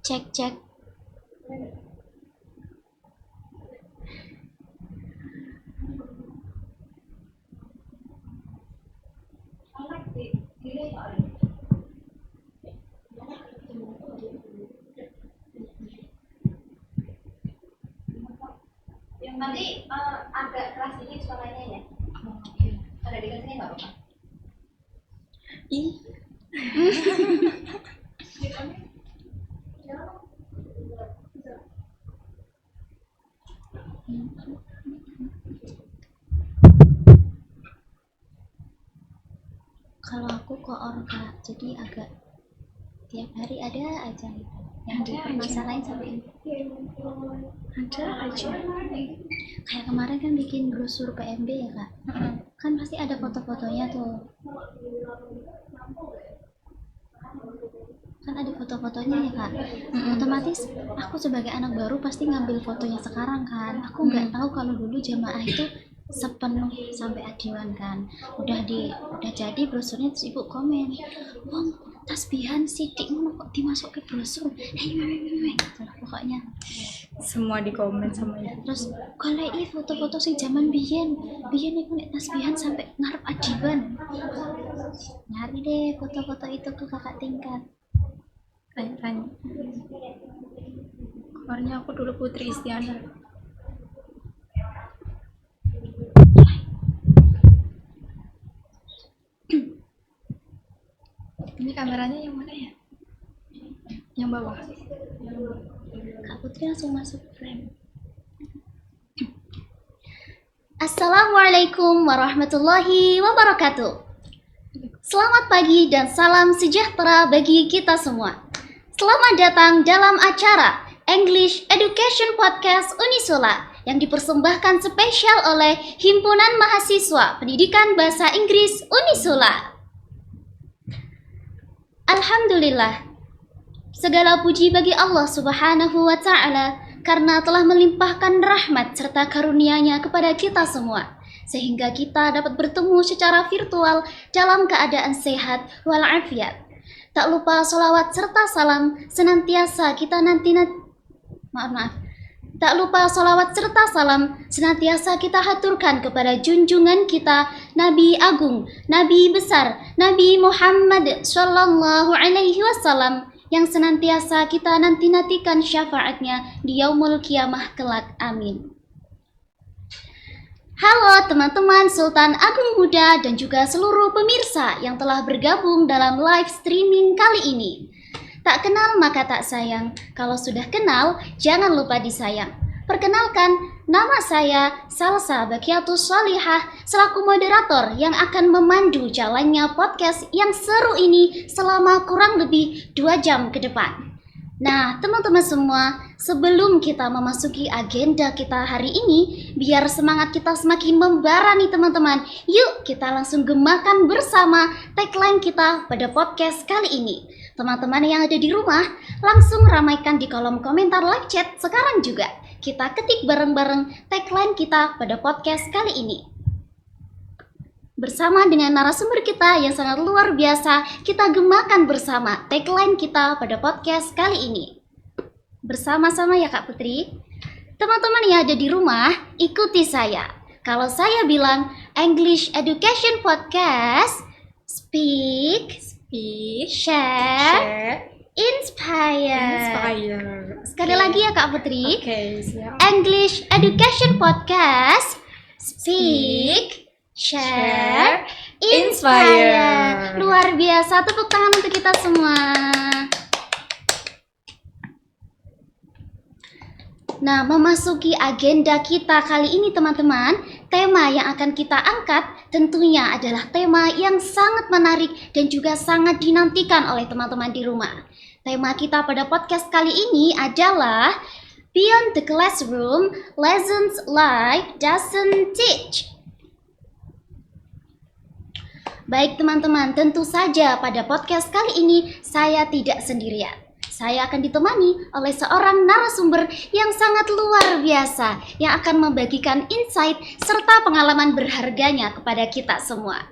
Cek cek. Nanti agak keras dikit suaranya ya. Ada dekat sini nggak apa-apa. Ih. Kalau aku koorga, jadi agak tiap hari ada aja yang dipermasalahin sampai ini. Ada aja. Kayak kemarin kan bikin brosur PMB ya kak. Kan pasti ada foto-fotonya tuh. Kan ada foto-fotonya ya kak. Otomatis aku sebagai anak baru pasti ngambil fotonya sekarang kan. Aku nggak tahu kalau dulu jamaah itu sepenuh sampai adewan kan. Udah jadi brosurnya, terus ibu komen, "Wong, tasbihan sidik ngono kok dimasuk ke brosur." Gitu lah pokoknya. Semua di komen sama ibu. Terus goleki foto-foto sing zaman biyen iku nek tasbihan sampai ngarep adewan. Nyari deh foto-foto itu ke kakak tingkat. Tanya-tanya. Kamarnya aku dulu Putri Istiana. Ini kameranya yang mana ya? Yang bawah. Kak Putri langsung masuk frame. Assalamualaikum warahmatullahi wabarakatuh. Selamat pagi dan salam sejahtera bagi kita semua. Selamat datang dalam acara English Education Podcast Unisula yang dipersembahkan spesial oleh Himpunan Mahasiswa Pendidikan Bahasa Inggris Unisula. Alhamdulillah, segala puji bagi Allah Subhanahu wa Ta'ala karena telah melimpahkan rahmat serta karunia-Nya kepada kita semua, sehingga kita dapat bertemu secara virtual dalam keadaan sehat walafiat. Tak lupa sholawat serta salam senantiasa kita Tak lupa sholawat serta salam senantiasa kita haturkan kepada junjungan kita Nabi Agung, Nabi Besar, Nabi Muhammad Sallallahu Alaihi Wasallam yang senantiasa kita nanti-nantikan syafaatnya di yaumul kiamah kelak. Amin. Halo teman-teman Sultan Agung Muda dan juga seluruh pemirsa yang telah bergabung dalam live streaming kali ini. Tak kenal maka tak sayang, kalau sudah kenal jangan lupa disayang. Perkenalkan, nama saya Salsa Bakiatus Sholihah selaku moderator yang akan memandu jalannya podcast yang seru ini selama kurang lebih 2 jam ke depan. Nah teman-teman semua, sebelum kita memasuki agenda kita hari ini, biar semangat kita semakin membara nih teman-teman, yuk kita langsung gemakan bersama tagline kita pada podcast kali ini. Teman-teman yang ada di rumah, langsung ramaikan di kolom komentar live chat sekarang juga. Kita ketik bareng-bareng tagline kita pada podcast kali ini. Bersama dengan narasumber kita yang sangat luar biasa, kita gemakan bersama tagline kita pada podcast kali ini. Bersama-sama ya Kak Putri. Teman-teman yang ada di rumah, ikuti saya. Kalau saya bilang English Education Podcast, speak, share, inspire. Sekali lagi ya Kak Putri. Siap. English Education Podcast, speak, share, inspire. Luar biasa, tepuk tangan untuk kita semua. Nah, memasuki agenda kita kali ini teman-teman, tema yang akan kita angkat tentunya adalah tema yang sangat menarik dan juga sangat dinantikan oleh teman-teman di rumah. Tema kita pada podcast kali ini adalah Beyond the Classroom, Lessons Life Doesn't Teach. Baik teman-teman, tentu saja pada podcast kali ini saya tidak sendirian. Saya akan ditemani oleh seorang narasumber yang sangat luar biasa yang akan membagikan insight serta pengalaman berharganya kepada kita semua.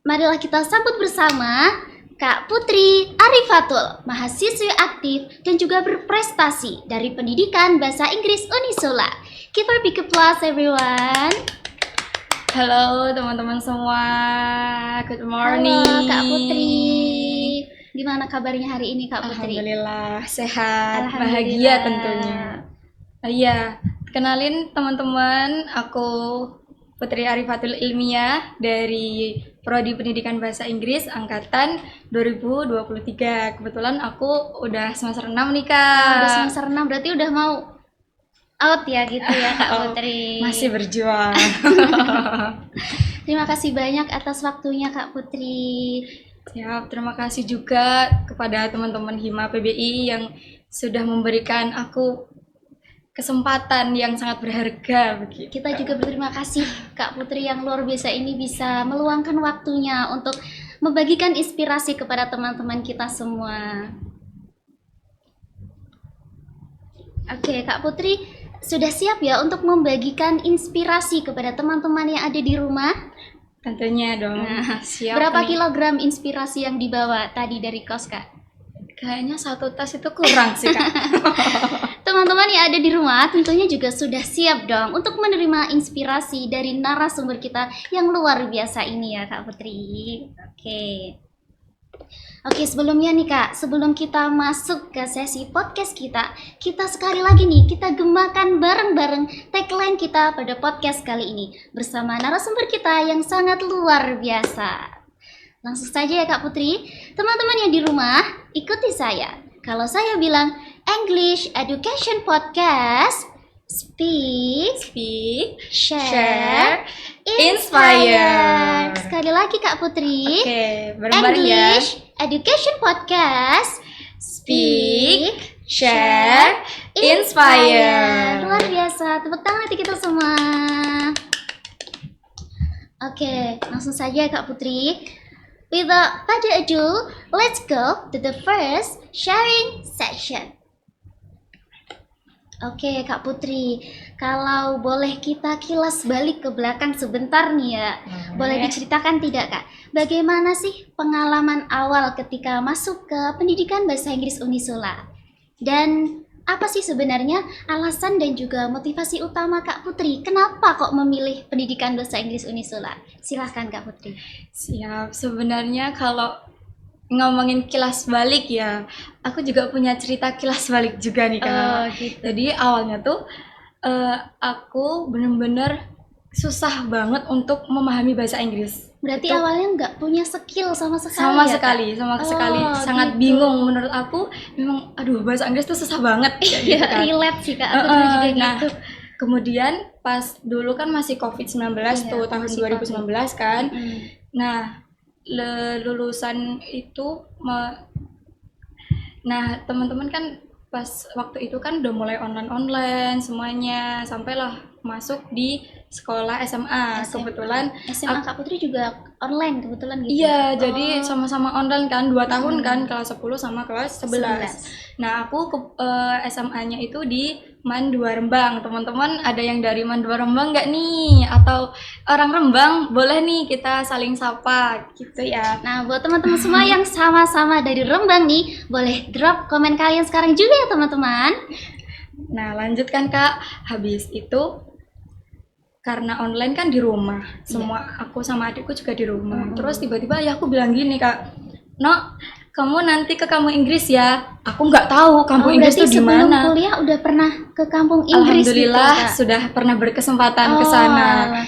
Marilah kita sambut bersama Kak Putri Arifatul, mahasiswi aktif dan juga berprestasi dari Pendidikan Bahasa Inggris Unisula. Give her big applause everyone. Halo teman-teman semua, good morning. Halo Kak Putri. Gimana kabarnya hari ini Kak Putri? Alhamdulillah sehat, Alhamdulillah. bahagia tentunya. Iya, kenalin teman-teman, aku Putri Arifatul Ilmiah dari Prodi Pendidikan Bahasa Inggris angkatan 2023. Kebetulan aku udah semester 6 nih Kak. Udah semester 6 berarti udah mau out ya gitu ya Kak Putri. Masih berjuang. Terima kasih banyak atas waktunya Kak Putri. Siap, terima kasih juga kepada teman-teman Hima PBI yang sudah memberikan aku kesempatan yang sangat berharga begitu. Kita juga berterima kasih Kak Putri yang luar biasa ini bisa meluangkan waktunya untuk membagikan inspirasi kepada teman-teman kita semua. Oke, Kak Putri sudah siap ya untuk membagikan inspirasi kepada teman-teman yang ada di rumah? Tentunya dong. Nah, Siap berapa nih. kilogram inspirasi yang dibawa tadi dari kos, Kak? Kayaknya 1 tas itu kurang sih Kak. Teman-teman yang ada di rumah tentunya juga sudah siap dong untuk menerima inspirasi dari narasumber kita yang luar biasa ini ya Kak Putri. Oke, sebelumnya nih Kak, sebelum kita masuk ke sesi podcast kita sekali lagi nih, kita gemakan bareng-bareng tagline kita pada podcast kali ini bersama narasumber kita yang sangat luar biasa. Langsung saja ya Kak Putri, teman-teman yang di rumah, ikuti saya. Kalau saya bilang English Education Podcast, Speak, Share, Inspire. Sekali lagi Kak Putri. Oke, bareng-bareng ya. English Education Podcast, Speak, Share, Inspire. Luar biasa, tepuk tangan nanti kita semua. Oke, langsung saja Kak Putri. Without further ado, let's go to the first sharing session. Oke Kak Putri, kalau boleh kita kilas balik ke belakang sebentar nih ya. Boleh diceritakan tidak Kak, bagaimana sih pengalaman awal ketika masuk ke Pendidikan Bahasa Inggris Unisula? Dan apa sih sebenarnya alasan dan juga motivasi utama Kak Putri? Kenapa kok memilih Pendidikan Bahasa Inggris Unisula? Silahkan Kak Putri. Siap, sebenarnya kalau ngomongin kilas balik ya, aku juga punya cerita kilas balik juga nih Kak. gitu. Jadi awalnya tuh aku bener-bener susah banget untuk memahami bahasa Inggris. Berarti Itu awalnya nggak punya skill sama sekali sama ya, sekali, Kak? sama Oh, sekali, sangat gitu. bingung menurut aku. Memang, aduh bahasa Inggris tuh susah banget kayak gitu Iya, kan. relate sih Kak, aku dulu juga Nah, gitu. kemudian pas dulu kan masih COVID-19 Iya, tuh tahun masih 2019 kan. Mm. Nah, lulusan itu nah, teman-teman kan pas waktu itu kan udah mulai online semuanya, sampailah masuk di sekolah SMA. Kebetulan SMA Kak Putri juga online kebetulan gitu. iya, Oh. jadi sama-sama online kan 2 tahun kan, kelas 10 sama kelas 11. Nah, aku ke SMA-nya itu di MAN 2 Rembang. Teman-teman ada yang dari MAN 2 Rembang nggak nih? Atau orang Rembang, boleh nih kita saling sapa gitu ya. Nah, buat teman-teman semua yang sama-sama dari Rembang nih, boleh drop komen kalian sekarang juga ya teman-teman. Nah, lanjutkan Kak. Habis itu karena online kan di rumah, semua aku sama adikku juga di rumah. Terus tiba-tiba ayahku bilang gini Kak, "No, kamu nanti ke kampung Inggris ya." Aku nggak tahu kampung Inggris berarti itu di sebelum mana. kuliah udah pernah ke kampung Inggris Alhamdulillah gitu, Kak? sudah pernah berkesempatan ke Oh, sana. alah.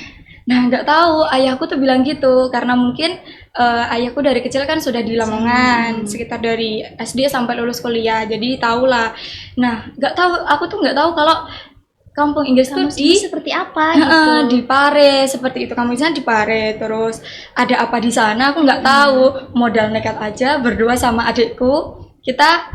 Nah, nggak tahu ayahku tuh bilang gitu karena mungkin ayahku dari kecil kan sudah di Lamongan, sekitar dari SD sampai lulus kuliah, jadi tahulah. Nah, nggak tahu, aku tuh nggak tahu kalau kampung Inggris tuh Kampus ini seperti apa gitu. di Pare, seperti itu. Kampung Inggris di Pare. Terus ada apa di sana aku nggak tahu. Modal nekat aja berdua sama adikku. Kita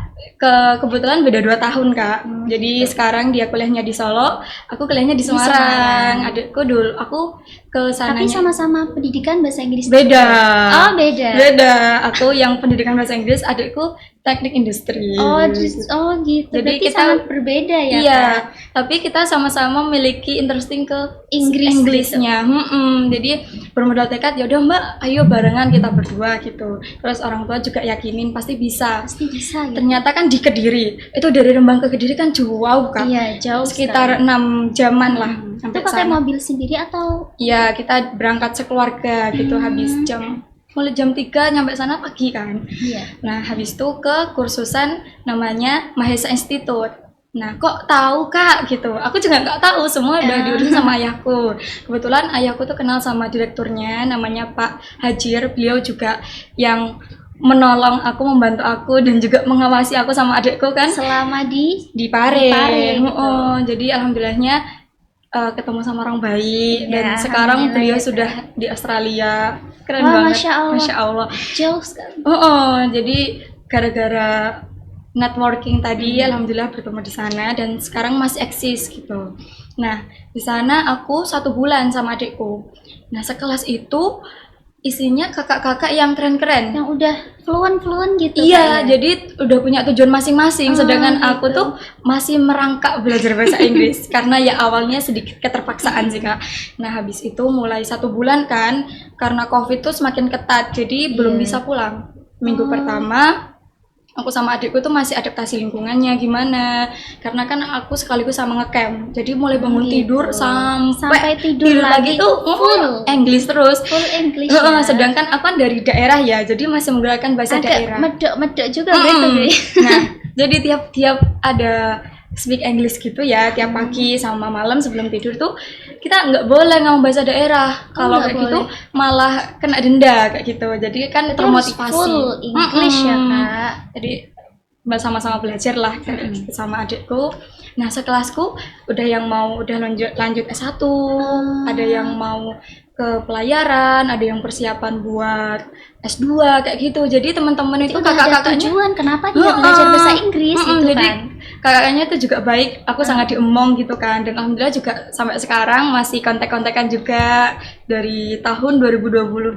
kebetulan beda 2 tahun Kak. Jadi sekarang dia kuliahnya di Solo, aku kuliahnya di Semarang. Adikku dulu, aku ke Tapi sananya. sama-sama pendidikan bahasa Inggris. Beda. Oh, beda. Beda. Aku yang pendidikan bahasa Inggris, adikku teknik industri. Oh, gitu. Jadi Berarti kita- sangat berbeda ya, Iya, Kak? tapi kita sama-sama memiliki interesting ke Inggris Inggrisnya. Jadi bermodal tekad, ya udah Mbak, ayo barengan kita berdua gitu. Terus orang tua juga yakinin pasti bisa. Pasti bisa gitu. Ternyata kan di Kediri, itu dari Rembang ke Kediri kan jauh kan. Iya, jauh Sekitar 6 jaman lah Itu sampai pakai sana. mobil sendiri atau Iya, kita berangkat sekeluarga gitu habis mulai jam 3 nyampe sana pagi kan. iya. Nah, habis itu ke kursusan namanya Mahesa Institute. Nah, kok tahu Kak gitu? Aku juga nggak tahu, semua udah diurus sama ayahku. Kebetulan ayahku tuh kenal sama direkturnya, namanya Pak Hajir. Beliau juga yang menolong aku, membantu aku, dan juga mengawasi aku sama adikku kan Selama di Pare. Di Pare, gitu. Jadi alhamdulillahnya ketemu sama orang baik, Ya, dan sekarang alhamdulillah beliau ya, sudah di Australia. Keren Wah, banget. Masya Allah. Masya Allah. jauh sekali. Jadi gara-gara networking tadi, alhamdulillah bertemu di sana dan sekarang masih eksis gitu. Nah, di sana aku 1 bulan sama adikku. Nah, sekelas itu isinya kakak-kakak yang keren-keren. Yang udah fluent gitu. Iya, Kak, ya? jadi udah punya tujuan masing-masing, sedangkan gitu. aku tuh masih merangkak belajar bahasa Inggris karena ya awalnya sedikit keterpaksaan sih Kak. Nah, habis itu mulai 1 bulan kan, karena COVID tuh semakin ketat, jadi belum bisa pulang. Minggu pertama aku sama adikku tuh masih adaptasi lingkungannya gimana, karena kan aku sekaligus sama ngecamp, jadi mulai bangun tidur sampai tidur lagi tuh full English terus. full English ya. Sedangkan aku kan dari daerah ya, jadi masih menggunakan bahasa Agak daerah. medok juga gitu deh. Nah, jadi tiap ada speak English gitu ya, tiap pagi sama malam sebelum tidur tuh kita nggak boleh ngomong bahasa daerah. Kalau nggak kayak gitu boleh. malah kena denda kayak gitu. Jadi kan Berarti harus termotivasi. full English ya, Kak. Jadi sama-sama belajar lah sama adikku. Nah, sekelasku udah yang mau udah lanjut S1, ada yang mau ke pelayaran, ada yang persiapan buat S2 kayak gitu. Jadi teman-teman itu Udah ada kakak-kakaknya tujuan kenapa dia belajar bahasa Inggris gitu jadi kan. kakaknya itu juga baik, aku sangat diemong gitu kan, dan alhamdulillah juga sampai sekarang masih kontak-kontakan juga dari tahun 2022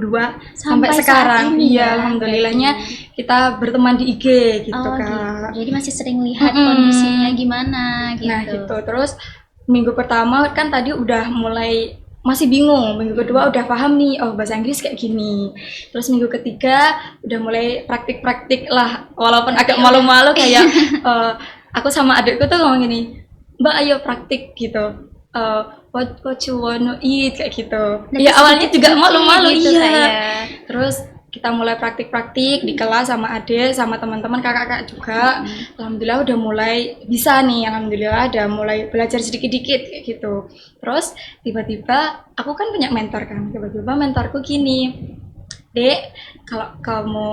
sampai Sampai sekarang. saat ini Iya, ya, alhamdulillahnya kita berteman di IG gitu Oh, Kak. gitu. Jadi masih sering lihat kondisinya gimana gitu. Nah gitu, terus minggu pertama kan tadi udah mulai masih bingung, minggu kedua udah paham nih, oh bahasa Inggris kayak gini. Terus minggu ketiga udah mulai praktik-praktik lah, walaupun agak malu-malu kayak aku sama adikku tuh ngomong gini, Mbak ayo praktik gitu, what you wanna eat kayak gitu. Ya awalnya juga malu-malu gitu, iya. Kak, ya. Terus kita mulai praktik-praktik di kelas sama adik, sama teman-teman kakak-kakak juga. Alhamdulillah udah mulai bisa nih, alhamdulillah udah mulai belajar sedikit-sedikit kayak gitu. Terus tiba-tiba aku kan punya mentor kan, tiba-tiba mentorku gini, Dek, kalau kamu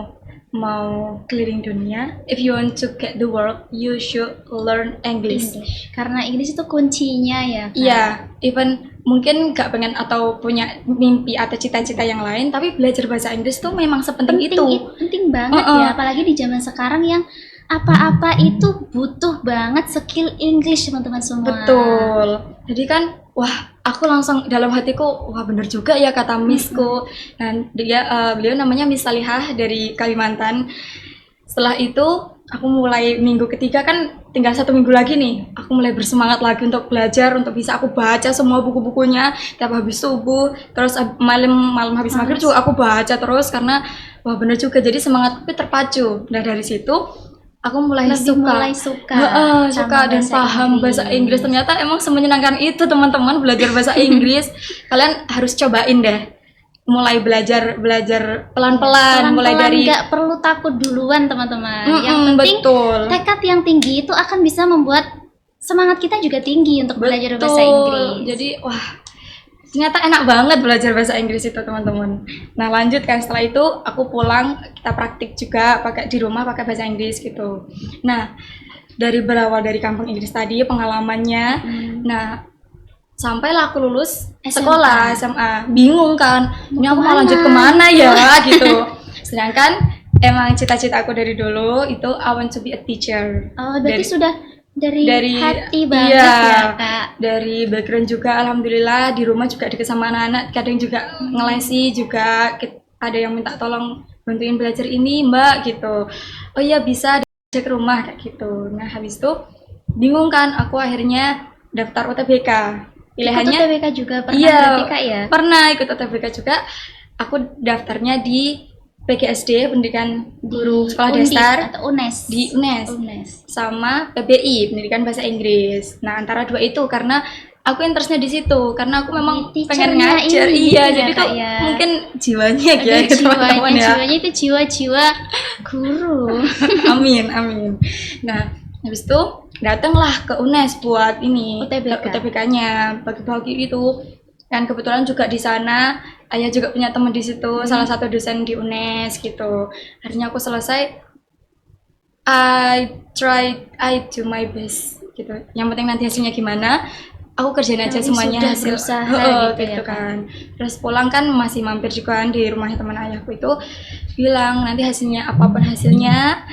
mau keliling dunia, if you want to get the world, you should learn English. Karena Inggris itu kuncinya ya, Kak. Iya, even mungkin gak pengen atau punya mimpi atau cita-cita yang lain, tapi belajar bahasa Inggris tuh memang sepenting itu. Penting banget ya, apalagi di zaman sekarang yang apa-apa itu butuh banget skill English teman-teman semua. Betul. Jadi kan, wah, aku langsung dalam hatiku, wah bener juga ya kata Missku. Dan beliau namanya Miss Salihah dari Kalimantan. Setelah itu aku mulai minggu ketiga kan tinggal 1 minggu lagi nih, aku mulai bersemangat lagi untuk belajar, untuk bisa aku baca semua buku-bukunya tiap habis subuh, terus malam habis maghrib juga aku baca terus karena wah bener juga, jadi semangatku terpacu. Nah dari situ aku mulai suka sama dan bahasa paham Inggris. bahasa Inggris. Ternyata emang semenyenangkan itu teman-teman belajar bahasa Inggris. Kalian harus cobain deh. Mulai belajar pelan-pelan, mulai dari nggak perlu takut duluan teman-teman. Yang penting betul. tekad yang tinggi itu akan bisa membuat semangat kita juga tinggi untuk belajar bahasa Inggris. Jadi wah, ternyata enak banget belajar bahasa Inggris itu teman-teman. Nah lanjut kan, setelah itu aku pulang, kita praktik juga pakai di rumah pakai bahasa Inggris gitu. Nah dari berawal dari kampung Inggris tadi pengalamannya, nah sampailah aku lulus sekolah SMA, bingung kan, ini aku mau lanjut kemana ya gitu. Sedangkan emang cita-cita aku dari dulu itu I want to be a teacher. Oh, berarti sudah dari hati banget iya, ya Kak. dari background juga alhamdulillah, di rumah juga deket sama anak-anak, kadang juga ngelesi juga, ada yang minta tolong bantuin belajar ini mbak gitu, oh iya bisa diajak ke rumah kayak gitu. Nah habis itu bingung kan, aku akhirnya daftar UTBK. Ikut Pilihannya UTBK juga pernah iya, berarti Kak ya? pernah ikut UTBK juga. Aku daftarnya di PGSD, Pendidikan Guru Sekolah Undip Dasar, atau UNES. di UNES, UNES. sama PBI, Pendidikan Bahasa Inggris. Nah antara dua itu karena aku interestnya di situ, karena aku memang Di pengen teachernya ngajar, ini iya ya, jadi Kak, tuh ya. mungkin jiwanya Ada ya teman-teman ya. jiwanya itu jiwa-jiwa guru. Amin, amin. Nah, habis itu datanglah ke UNES buat ini UTBK. UTBK-nya, bagi-bagi itu. Dan kebetulan juga di sana ayah juga punya teman di situ, salah satu dosen di UNES gitu. Akhirnya aku selesai, I do my best gitu. Yang penting nanti hasilnya gimana, aku kerjain aja Yang semuanya sudah hasil berusaha gitu ya, kan. Terus pulang kan masih mampir juga kan di rumahnya teman ayahku itu, bilang nanti hasilnya apapun hasilnya,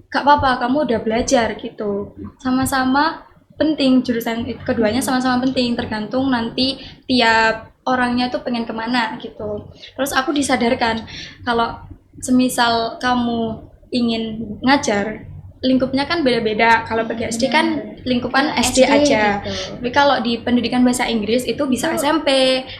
gak apa-apa kamu udah belajar gitu. Sama-sama penting, jurusan keduanya sama-sama penting, tergantung nanti tiap orangnya tuh pengen kemana gitu. Terus aku disadarkan kalau semisal kamu ingin ngajar, lingkupnya kan beda-beda. Kalau PGSD kan lingkupan Ke SD aja. gitu. Tapi kalau di pendidikan bahasa Inggris itu bisa Itu SMP,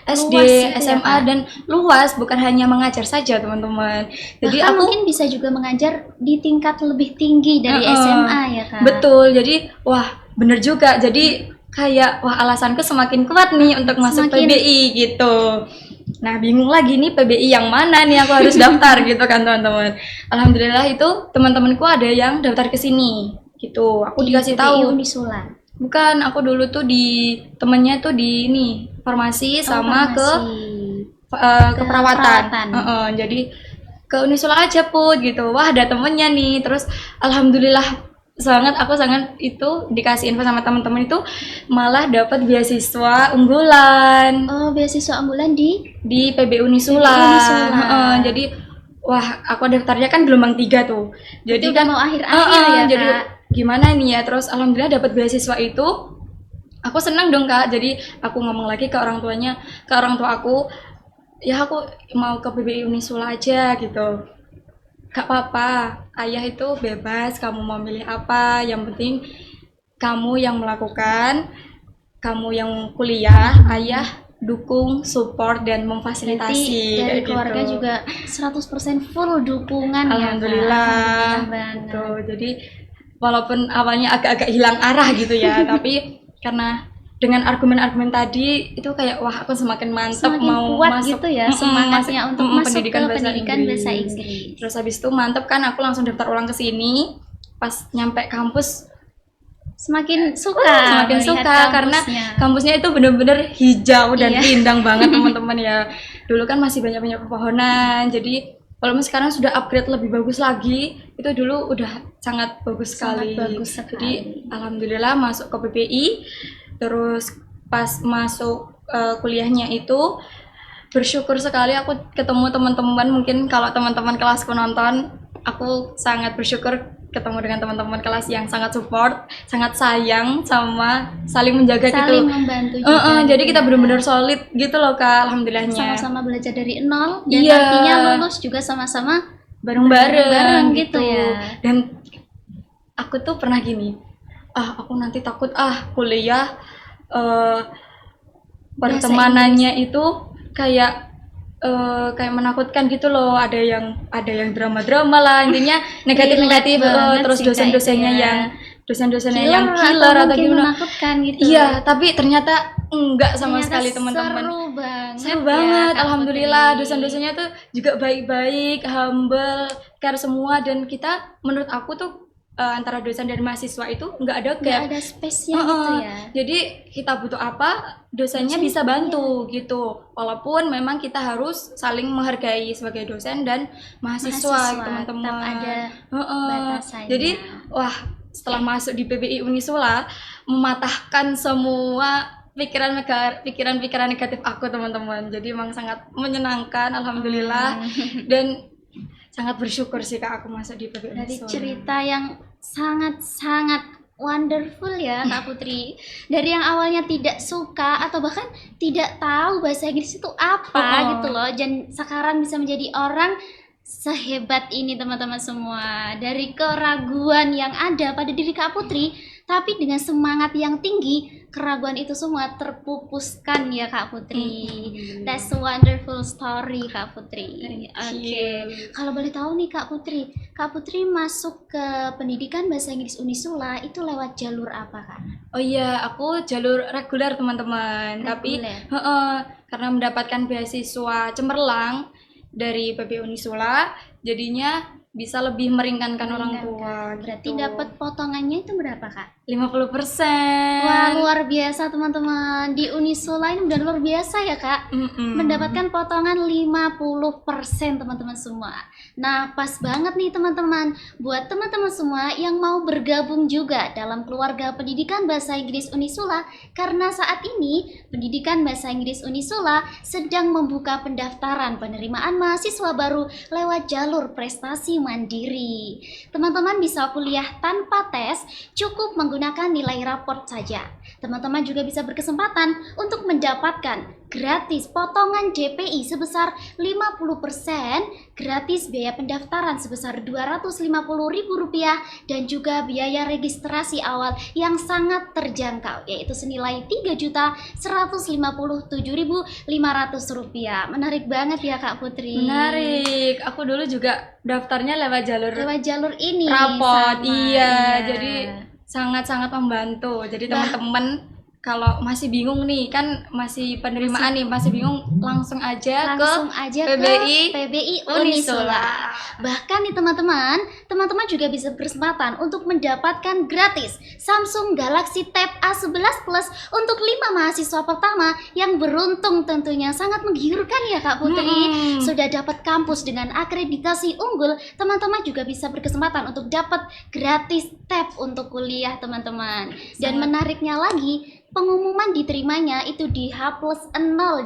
SD, luas gitu ya, SMA Kak? dan luas, bukan hanya mengajar saja, teman-teman. Jadi Bahkan aku mungkin bisa juga mengajar di tingkat lebih tinggi dari SMA ya Kak. betul. Jadi wah, bener juga. Jadi kayak wah alasanku semakin kuat nih untuk masuk Semakin- PBI gitu. Nah bingung lagi nih PBI yang mana nih aku harus daftar gitu kan teman-teman. Alhamdulillah itu teman-temanku ada yang daftar ke sini gitu. Aku Di dikasih PBI tahu. Unisula. Bukan, aku dulu tuh di temennya tuh di ini farmasi sama ke keperawatan. perawatan. Jadi ke Unisula aja put gitu. Wah ada temennya nih. Terus alhamdulillah aku sangat itu dikasih info sama teman-teman itu malah dapat beasiswa unggulan Oh, beasiswa ambulan di PB Unisula. PB Unisula. Jadi wah aku daftarnya kan gelombang 3 tuh. Jadi udah kan mau akhir-akhir ya jadi Kak. gimana nih ya, terus alhamdulillah dapat beasiswa itu. Aku senang dong Kak. Jadi aku ngomong lagi ke orang tua aku, ya aku mau ke PBI Unisula aja gitu. Gak apa-apa, ayah itu bebas, kamu mau milih apa, yang penting kamu yang melakukan, kamu yang kuliah, ayah dukung, support, dan memfasilitasi. Berarti dari kayak keluarga gitu. juga 100% full dukungan Alhamdulillah, ya Kak. Alhamdulillah banget. gitu. Jadi walaupun awalnya agak-agak hilang arah gitu ya, tapi karena dengan argumen-argumen tadi itu kayak wah aku semakin mantap Semakin mau kuat masuk gitu ya semangatnya untuk masuk ke pendidikan pendidikan bahasa Inggris. Terus habis itu mantap kan aku langsung daftar ulang ke sini. Pas nyampe kampus Semakin suka semakin melihat suka karena kampusnya. kampusnya itu bener-bener hijau dan Iya. rindang banget teman-teman ya. Dulu kan masih banyak-banyak pepohonan, jadi walaupun sekarang sudah upgrade lebih bagus lagi, itu dulu udah sangat bagus sekali. Sangat bagus sekali. Jadi alhamdulillah masuk ke PPI, terus pas masuk kuliahnya itu bersyukur sekali aku ketemu teman-teman. Mungkin kalau teman-teman kelasku nonton, aku sangat bersyukur ketemu dengan teman-teman kelas yang sangat support, sangat sayang sama saling menjaga Saling gitu. membantu juga. Jadi gitu kita ya. benar-benar solid gitu loh Kak, alhamdulillahnya. Sama-sama belajar dari nol dan Iya. nantinya lulus juga sama-sama Bareng-bareng gitu ya. Dan aku tuh pernah gini, aku nanti takut kuliah pertemanannya itu kayak menakutkan gitu loh, ada yang drama-drama lah, intinya negatif-negatif. Relate banget Terus sih, Kak, dosen-dosennya itu ya. yang dosen-dosennya yang Killer killer atau mungkin gimana. menakutkan gitu. Iya, tapi ternyata enggak sama Ternyata sekali teman-teman. Seru banget. Banget, Kak alhamdulillah Putri. dosen-dosennya tuh juga baik-baik, humble, care semua, dan kita menurut aku tuh antara dosen dan mahasiswa itu nggak ada Nggak gap. ada space-nya gitu ya. Jadi kita butuh apa, dosennya Dosen, bisa bantu gitu. Walaupun memang kita harus saling menghargai sebagai dosen dan mahasiswa, Mahasiswa, teman-teman. tetap ada batasannya. Jadi wah, setelah masuk di PBI Unisula mematahkan semua pikiran-pikiran negatif aku, teman-teman. Jadi emang sangat menyenangkan, alhamdulillah. Dan sangat bersyukur sih Kak aku masuk di PBI Dari Unisula. cerita yang sangat-sangat wonderful ya Kak Putri. Dari yang awalnya tidak suka atau bahkan tidak tahu bahasa Inggris itu apa gitu loh, dan sekarang bisa menjadi orang sehebat ini teman-teman semua. Dari keraguan yang ada pada diri Kak Putri, tapi dengan semangat yang tinggi, keraguan itu semua terpupuskan ya Kak Putri. That's a wonderful story Kak Putri. Oke. Kalau boleh tahu nih Kak Putri masuk ke pendidikan bahasa Inggris Unisula itu lewat jalur apa Kak? Oh iya, aku jalur reguler teman-teman. Tapi karena mendapatkan beasiswa cemerlang dari PB Unisula, jadinya bisa lebih meringankan orang tua. Berarti gitu. dapat potongannya itu berapa Kak? 50%. Wah, luar biasa teman-teman. Di Unisula ini udah luar biasa ya Kak. Mendapatkan potongan 50% teman-teman semua. Nah, pas banget nih teman-teman, buat teman-teman semua yang mau bergabung juga dalam keluarga pendidikan bahasa Inggris Unisula, karena saat ini pendidikan bahasa Inggris Unisula sedang membuka pendaftaran penerimaan mahasiswa baru lewat jalur prestasi mandiri. Teman-teman bisa kuliah tanpa tes, cukup menggunakan nilai raport saja. Teman-teman juga bisa berkesempatan untuk mendapatkan gratis potongan DPI sebesar 50%, gratis biaya pendaftaran sebesar Rp250.000 dan juga biaya registrasi awal yang sangat terjangkau, yaitu senilai Rp3.157.500. Menarik banget ya Kak Putri. Menarik. Aku dulu juga daftarnya lewat jalur ini raport. sama. Iya, jadi sangat-sangat membantu. Jadi teman-teman kalau masih bingung nih, kan masih penerimaan nih, masih bingung, langsung aja ke PBI Unisula. Bahkan nih teman-teman juga bisa berkesempatan untuk mendapatkan gratis Samsung Galaxy Tab A11 Plus untuk 5 mahasiswa pertama yang beruntung. Tentunya sangat menggiurkan ya Kak Putri. Sudah dapat kampus dengan akreditasi unggul, teman-teman juga bisa berkesempatan untuk dapat gratis tab untuk kuliah teman-teman. Dan menariknya lagi, pengumuman diterimanya itu di H+0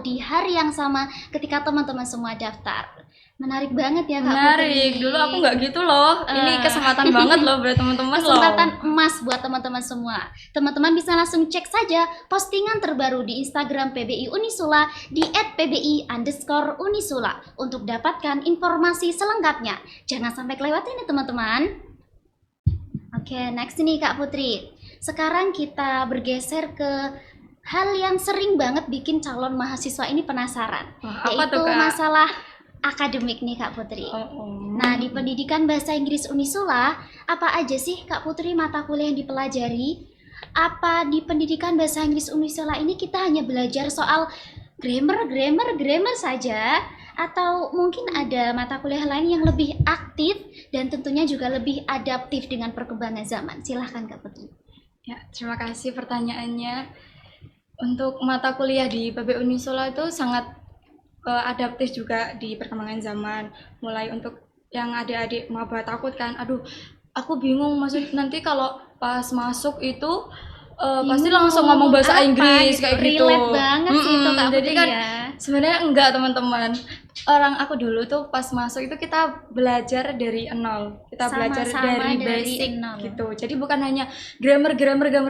di hari yang sama ketika teman-teman semua daftar. Menarik banget ya Kak Putri. Menarik. Dulu aku nggak gitu loh. Ini kesempatan banget loh buat teman-teman loh. Kesempatan emas buat teman-teman semua. Teman-teman bisa langsung cek saja postingan terbaru di Instagram PBI Unisula di @pbi_unisula untuk dapatkan informasi selengkapnya. Jangan sampai kelewatan ya teman-teman. Oke, next nih Kak Putri. Sekarang kita bergeser ke hal yang sering banget bikin calon mahasiswa ini penasaran, yaitu masalah akademik nih Kak Putri. Nah, di pendidikan bahasa Inggris Unisula, apa aja sih Kak Putri mata kuliah yang dipelajari? Apa di pendidikan bahasa Inggris Unisula ini kita hanya belajar soal grammar saja? Atau mungkin ada mata kuliah lain yang lebih aktif dan tentunya juga lebih adaptif dengan perkembangan zaman? Silahkan Kak Putri. Ya, terima kasih pertanyaannya. Untuk mata kuliah di PB Unisula itu sangat adaptif juga di perkembangan zaman. Mulai untuk yang adik-adik maba takut kan, aduh aku bingung maksud nanti kalau pas masuk itu pasti langsung ngomong bahasa Inggris kayak gitu. Relate banget sih itu Kak Putri. Jadi kan ya. sebenarnya enggak teman-teman. Orang aku dulu tuh pas masuk itu kita belajar dari nol. Kita belajar dari basic gitu. Jadi bukan hanya grammar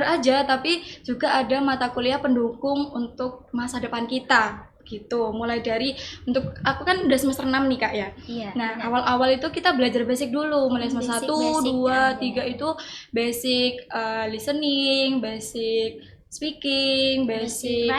aja, tapi juga ada mata kuliah pendukung untuk masa depan kita gitu. Mulai dari untuk aku kan udah semester 6 nih Kak ya. Iya, nah, awal-awal itu kita belajar basic dulu. Mulai semester 1, 2, 3 itu basic listening, basic speaking, basic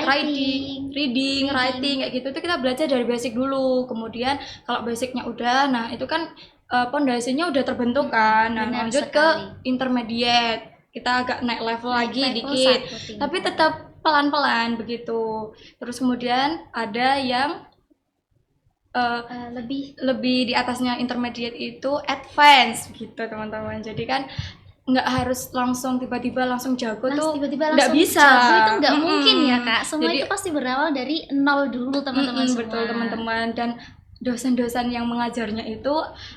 reading, writing kayak gitu. Itu kita belajar dari basic dulu. Kemudian kalau basicnya udah, nah itu kan pondasinya udah terbentuk kan. Nah, lanjut ke intermediate. Kita agak naik level lagi dikit. Tapi tetap pelan-pelan begitu. Terus kemudian ada yang lebih di atasnya intermediate itu advance gitu teman-teman. Jadi kan nggak harus langsung tiba-tiba langsung jago tuh nggak bisa jago itu nggak mungkin ya Kak. Semua jadi, itu pasti berawal dari nol dulu teman-teman semua. Betul teman-teman. Dan dosen-dosen yang mengajarnya itu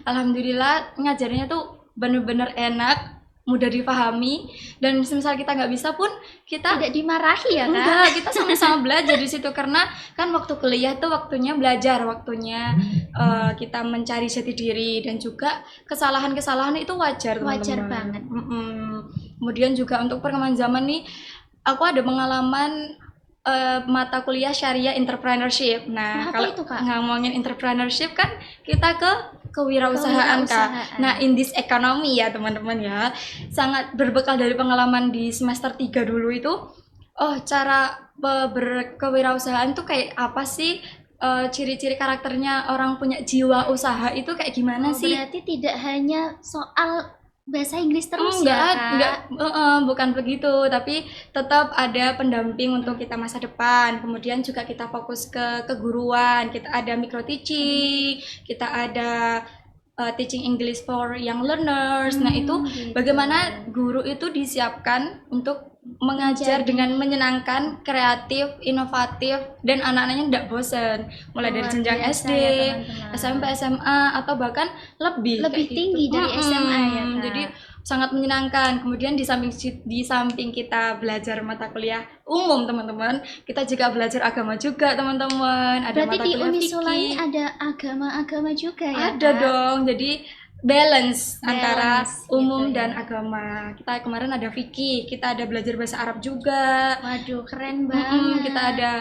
alhamdulillah ngajarnya tuh bener-bener enak, mudah dipahami, dan misal kita nggak bisa pun kita tidak dimarahi ya Kak. Enggak, kita sama-sama belajar di situ karena kan waktu kuliah tuh waktunya belajar, waktunya kita mencari jati diri, dan juga kesalahan-kesalahan itu wajar teman-teman. Wajar banget. Kemudian juga untuk perkembangan zaman nih, aku ada pengalaman mata kuliah Syariah Entrepreneurship. Nah, Apa kalau itu, Kak? ngomongin entrepreneurship kan kita ke kewirausahaan, Kak. Kewirausahaan. Nah, in this economy ya teman-teman ya, sangat berbekal dari pengalaman di semester 3 dulu itu, cara berkewirausahaan tuh kayak apa sih? Ciri-ciri karakternya orang punya jiwa usaha itu kayak gimana sih? Berarti tidak hanya soal bahasa Inggris terus ya, Kak? Enggak, bukan begitu, tapi tetap ada pendamping untuk kita masa depan. Kemudian juga kita fokus ke keguruan, kita ada micro teaching, kita ada teaching English for young learners. Nah, itu Gitu. bagaimana guru itu disiapkan untuk mengajar dengan menyenangkan, kreatif, inovatif, dan anak-anaknya tidak bosan. Mulai dari Luar jenjang biasa SD, ya, teman-teman. SMP, SMA, atau bahkan lebih Lebih kayak tinggi gitu. dari SMA ya, Kak? Jadi sangat menyenangkan. Kemudian di samping kita belajar mata kuliah umum, teman-teman, kita juga belajar agama juga, teman-teman. Ada Berarti mata di kuliah Unisula fikih. ini ada agama-agama juga ya, Ada Kak? dong. Jadi balance antara Balance, umum gitu ya. dan agama. Kita kemarin ada fikih, kita ada belajar bahasa Arab juga. Waduh, keren banget. Kita ada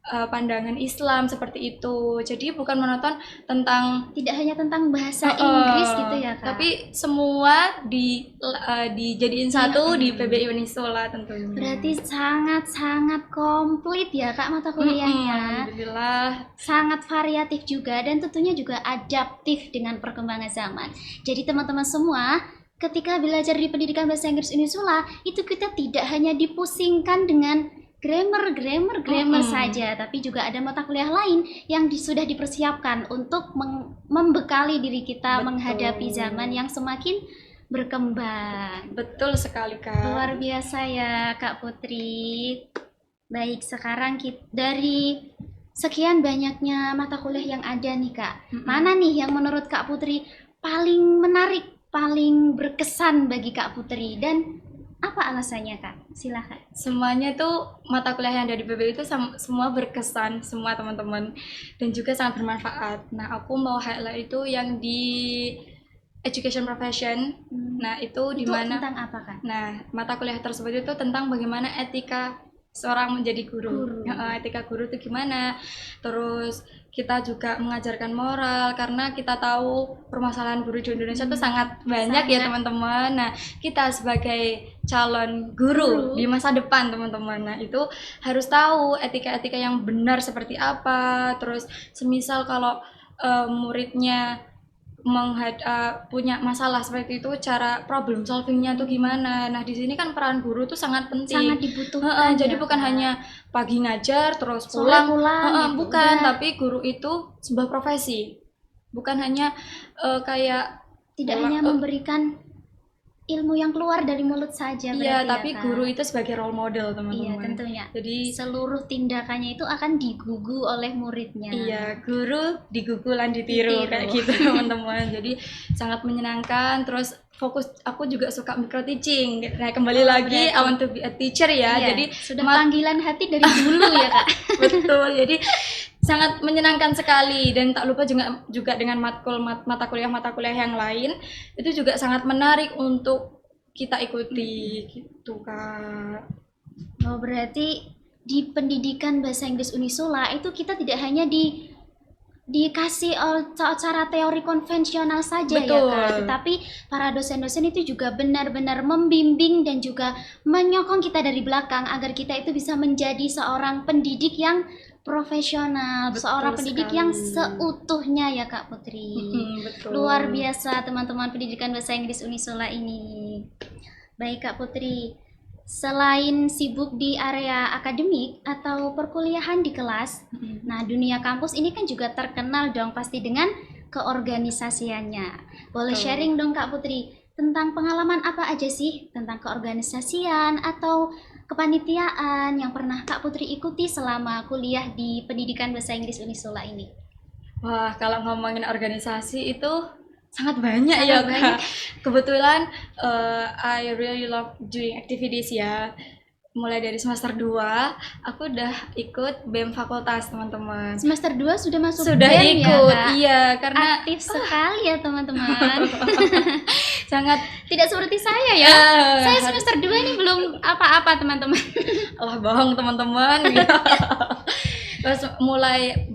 pandangan Islam seperti itu. Jadi bukan monoton tentang Tidak hanya tentang bahasa Inggris gitu ya, Kak? tapi semua dijadiin satu di PBI Unisula tentunya. Berarti sangat-sangat komplit ya, Kak, mata kuliahnya. Alhamdulillah. Sangat variatif juga dan tentunya juga adaptif dengan perkembangan zaman. Jadi teman-teman semua, ketika belajar di pendidikan bahasa Inggris Unisula, itu kita tidak hanya dipusingkan dengan grammar saja, tapi juga ada mata kuliah lain yang sudah dipersiapkan untuk membekali diri kita Betul. menghadapi zaman yang semakin berkembang. Betul sekali, Kak. Luar biasa ya, Kak Putri. Baik, sekarang dari sekian banyaknya mata kuliah yang ada nih, Kak, mana nih yang menurut Kak Putri paling menarik, paling berkesan bagi Kak Putri, dan apa alasannya, Kak? Silahkan. Semuanya tuh mata kuliah yang ada di PBI itu semua berkesan, semua teman-teman, dan juga sangat bermanfaat. Nah, aku mau highlight itu yang di education profession. Nah, itu di Itu mana? tentang apa, Kak? Nah, mata kuliah tersebut itu tentang bagaimana etika seorang menjadi guru. Etika guru itu gimana? Terus kita juga mengajarkan moral karena kita tahu permasalahan guru di Indonesia itu sangat banyak ya, teman-teman. Nah, kita sebagai calon guru di masa depan, teman-teman, nah itu harus tahu etika-etika yang benar seperti apa. Terus semisal kalau muridnya punya masalah seperti itu, cara problem solvingnya tuh gimana. Nah, di sini kan peran guru tuh sangat penting, Sangat dibutuhkan. jadi ya, bukan Kak? hanya pagi ngajar terus Sore pulang, gitu. bukan, Udah. tapi guru itu sebuah profesi, bukan hanya kayak Tidak pulang, hanya memberikan ilmu yang keluar dari mulut saja, iya, berarti tapi ya, Kak? guru itu sebagai role model, Iya, teman-teman. tentunya. Jadi Seluruh tindakannya itu akan digugu oleh muridnya. iya, guru digugulan ditiru Ditiru. kayak gitu, teman-teman. Jadi sangat menyenangkan. Terus fokus, aku juga suka micro teaching. Nah, kembali lagi, I want to be a teacher ya. Iya, Jadi sudah panggilan hati dari dulu ya, Kak. betul. Jadi sangat menyenangkan sekali, dan tak lupa juga dengan mata kuliah yang lain itu juga sangat menarik untuk kita ikuti gitu, Kak. Oh, berarti di pendidikan bahasa Inggris Unisula itu kita tidak hanya dikasih cara teori konvensional saja ya, Betul. Kak, tetapi para dosen-dosen itu juga benar-benar membimbing dan juga menyokong kita dari belakang agar kita itu bisa menjadi seorang pendidik yang profesional, Betul seorang pendidik yang sekali. seutuhnya ya, Kak Putri. Betul. Luar biasa teman-teman pendidikan bahasa Inggris Unisula ini. Baik, Kak Putri, selain sibuk di area akademik atau perkuliahan di kelas, nah dunia kampus ini kan juga terkenal dong pasti dengan keorganisasiannya. Boleh Betul. sharing dong, Kak Putri, tentang pengalaman apa aja sih tentang keorganisasian atau kepanitiaan yang pernah Kak Putri ikuti selama kuliah di pendidikan bahasa Inggris Unisula ini? Wah, kalau ngomongin organisasi itu sangat banyak ya, banyak. Kak. Kebetulan I really love doing activities ya. mulai dari semester 2 aku udah ikut BEM fakultas, teman-teman. Semester 2 sudah masuk Sudah BEM ya, ikut, Kak? iya, karena Aktif sekali ya teman-teman. sangat Tidak seperti saya ya. Saya semester 2 ini belum apa-apa teman-teman. lah bohong teman-teman gitu. Terus mulai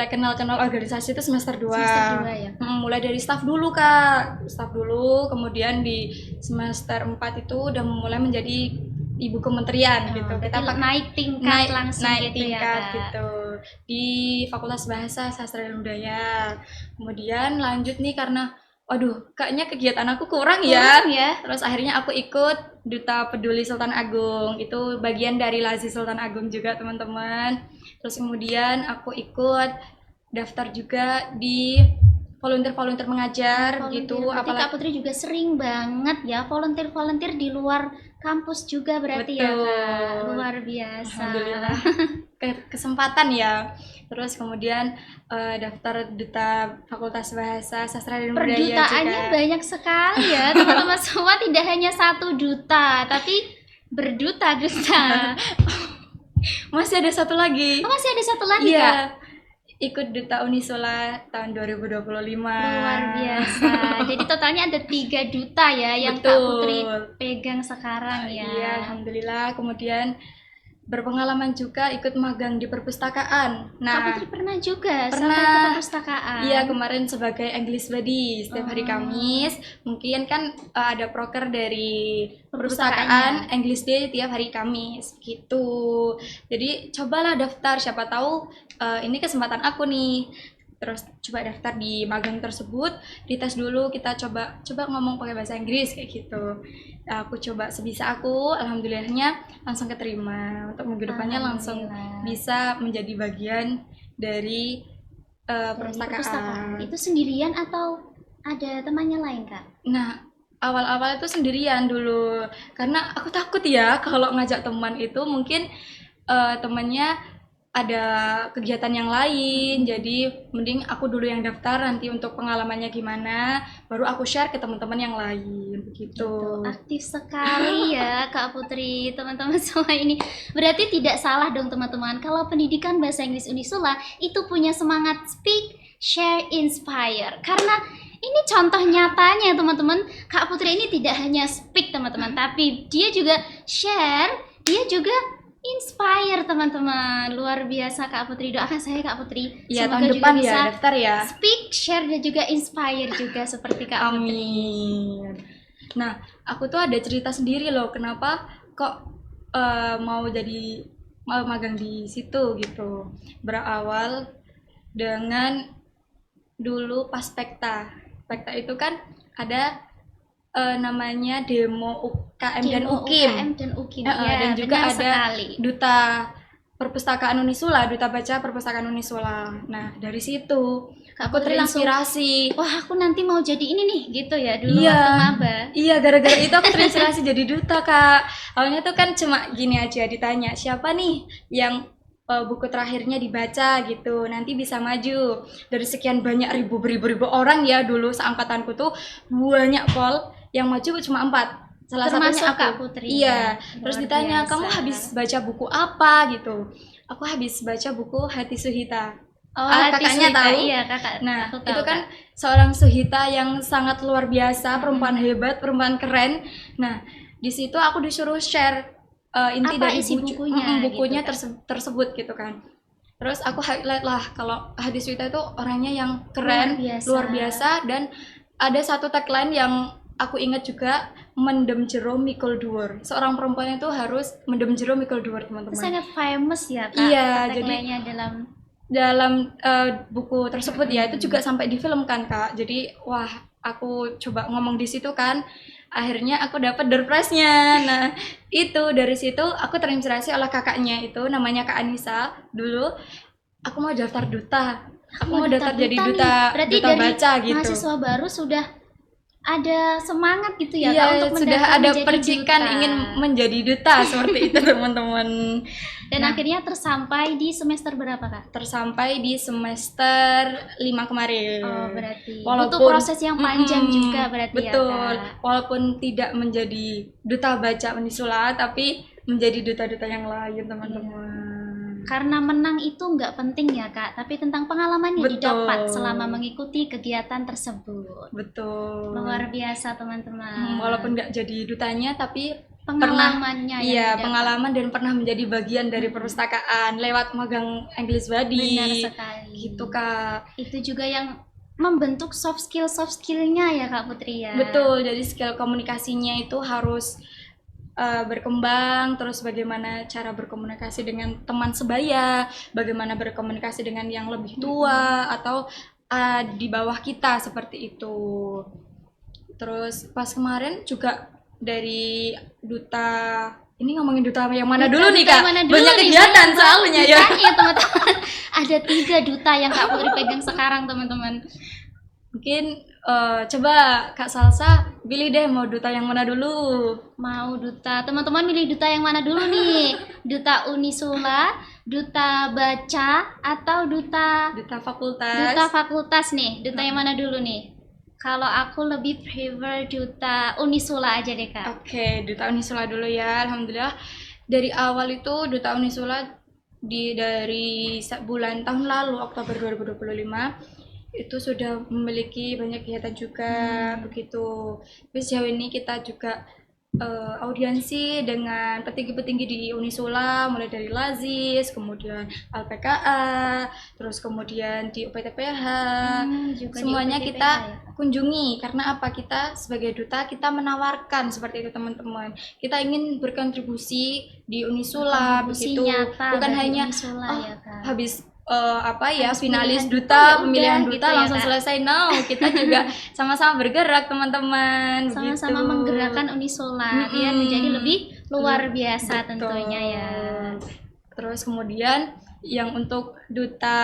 kenal-kenal organisasi itu semester 2. Semester 2 ya. Mulai dari staff dulu Kak. Staff dulu, kemudian di semester 4 itu udah mulai menjadi ibu kementerian gitu. Kita Kita naik tingkat langsung naik gitu tingkat ya, Kak. gitu. Di Fakultas Bahasa Sastra dan Budaya. Kemudian lanjut nih karena waduh, kayaknya kegiatan aku kurang ya. Kurang ya. Terus akhirnya aku ikut Duta Peduli Sultan Agung. Itu bagian dari Lazi Sultan Agung juga, teman-teman. Terus kemudian aku ikut daftar juga di volunteer mengajar gitu. Berarti Kak Putri juga sering banget ya volunteer di luar kampus juga berarti ya, Betul. Kak. Luar biasa. Alhamdulillah. Kesempatan ya. Terus kemudian daftar Duta Fakultas Bahasa Sastra dan Budaya juga. Perdutaannya banyak sekali ya, teman-teman semua, tidak hanya 1 duta, tapi berduta-duta. Masih ada satu lagi. Oh, masih ada satu lagi, Iya. Kak? Ikut Duta Unisula tahun 2025. Luar biasa. Jadi totalnya ada 3 duta ya yang Kak Betul. Putri pegang sekarang ya. Iya, alhamdulillah. Kemudian berpengalaman juga ikut magang di perpustakaan. Kak Nah, Putri pernah juga pernah. sampai ke perpustakaan. iya kemarin sebagai English Buddy setiap hari Oh. Kamis. Mungkin kan ada proker dari Perpustakaannya. perpustakaan English Day tiap hari Kamis gitu. Jadi cobalah daftar, siapa tahu ini kesempatan aku nih. Terus coba daftar di magang tersebut, dites dulu, kita coba ngomong pakai bahasa Inggris kayak gitu. Nah, aku coba sebisa aku, alhamdulillahnya langsung keterima. Untuk minggu depannya langsung Alhamdulillah. bisa menjadi bagian dari Dari perpustakaan. Itu sendirian atau ada temannya lain, Kak? Nah, awal-awal itu sendirian dulu, karena aku takut ya kalau ngajak teman itu mungkin temannya ada kegiatan yang lain, jadi mending aku dulu yang daftar, nanti untuk pengalamannya gimana baru aku share ke teman-teman yang lain begitu. Aktif sekali ya Kak Putri, teman-teman semua ini. Berarti tidak salah dong teman-teman, kalau pendidikan bahasa Inggris Unisula itu punya semangat speak, share, inspire. Karena ini contoh nyatanya teman-teman, Kak Putri ini tidak hanya speak teman-teman, tapi dia juga share, dia juga inspire teman-teman. Luar biasa Kak Putri, doakan saya Kak Putri. Iya, Semoga tahun juga depan bisa ya daftar ya. speak, share, dan juga inspire juga seperti Kak Putri. Amin. Nah, aku tuh ada cerita sendiri loh, kenapa kok mau magang di situ gitu. Berawal dengan dulu pas Pekta. Pekta itu kan ada namanya demo UKM dan Demo UKIM. UKM dan UKIM. Ya, dan juga benar ada sekali. Duta Perpustakaan Unisula, Duta Baca Perpustakaan Unisula. Nah, dari situ Kak aku Putri langsung, terinspirasi. wah aku nanti mau jadi ini nih gitu ya dulu Iya. waktu maba. Iya, gara-gara itu aku terinspirasi jadi duta, Kak. Awalnya tuh kan cuma gini aja, ditanya, siapa nih yang buku terakhirnya dibaca gitu, nanti bisa maju. Dari sekian banyak ribu orang ya dulu seangkatanku tuh banyak Pol, yang maju cuma 4. Salah Termasuk satunya aku. Kak Putri. Iya, Luar terus ditanya, biasa. kamu habis baca buku apa gitu. Aku habis baca buku Hati Suhita. Oh, Ah, Hati kakaknya Suhita. tahu? Iya, kakak. Nah, aku tahu, itu kan Kak. seorang Suhita yang sangat luar biasa, perempuan hebat, perempuan keren. Nah, di situ aku disuruh share inti Apa dari isi bukunya bukunya gitu, tersebut gitu kan. Terus aku highlight lah kalau Hadi Suhita itu orangnya yang keren, Luar biasa. luar biasa, dan ada satu tagline yang aku ingat juga, mendem jero mikul dhuwur. Seorang perempuan itu harus mendem jero mikul dhuwur, teman-teman. Sangat famous ya Kak. Iya, jadi tagline-nya dalam buku tersebut ya itu juga sampai difilmkan Kak. Jadi wah, aku coba ngomong di situ kan, akhirnya aku dapat door prize-nya. Nah, itu dari situ aku terinspirasi oleh kakaknya, itu namanya Kak Anissa. Dulu aku mau daftar duta, aku mau daftar jadi nih. duta Berarti duta dari baca gitu. mahasiswa baru sudah ada semangat gitu ya Iya, Kak untuk sudah mendaftar ada menjadi percikan duta. ingin menjadi duta seperti itu teman-teman. Dan Nah. akhirnya tersampai di semester berapa Kak? Tersampai di semester 5 kemarin. Oh, berarti butuh Walaupun proses yang panjang juga berarti betul, ya Kak. walaupun tidak menjadi duta baca Unisula, tapi menjadi duta-duta yang lain teman-teman. Karena menang itu nggak penting ya Kak, tapi tentang pengalaman yang Betul. didapat selama mengikuti kegiatan tersebut. Betul. Luar biasa teman-teman. Walaupun nggak jadi dutanya, tapi Pengalamannya yang iya, didapat. pengalaman dan pernah menjadi bagian dari perpustakaan lewat magang English Buddy. Benar sekali. Gitu Kak. Itu juga yang membentuk soft skillnya ya Kak Putri ya. Betul, jadi skill komunikasinya itu harus berkembang, terus bagaimana cara berkomunikasi dengan teman sebaya, bagaimana berkomunikasi dengan yang lebih tua atau di bawah kita seperti itu. Terus pas kemarin juga dari duta, ini ngomongin duta yang mana dulu nih Duta Kak? mana dulu Banyak nih? kegiatan Banyak soalnya ya. dutanya, teman-teman. Ada 3 duta yang Kak Putri pegang sekarang teman-teman. Mungkin coba Kak Salsa pilih deh mau duta yang mana dulu. Mau duta, teman-teman milih duta yang mana dulu nih? Duta Unisula, duta baca, atau duta Duta fakultas. fakultas nih? Duta yang mana dulu nih? Kalau aku lebih prefer duta Unisula aja deh Kak. Oke, Duta Unisula dulu ya. Alhamdulillah dari awal itu Duta Unisula dari bulan tahun lalu Oktober 2025 itu sudah memiliki banyak kegiatan juga begitu. Terus sejauh ini kita juga audiensi dengan petinggi-petinggi di Unisula, mulai dari Lazis, kemudian LPKA, terus kemudian di UPTPH, Juga di semuanya UPTPH kita ya. kunjungi. Karena apa? Kita sebagai duta kita menawarkan seperti itu teman-teman. Kita ingin berkontribusi di Unisula Kontribusi begitu, nyata bukan bagi hanya Unisula ya Kak. habis Habis finalis pemilihan duta, duta, ya pemilihan udah duta gitu ya, langsung Kak. selesai. No, kita juga sama-sama bergerak teman-teman. Sama-sama begitu. menggerakkan Unisula biar menjadi lebih luar biasa Betul. tentunya ya. Terus kemudian yang untuk duta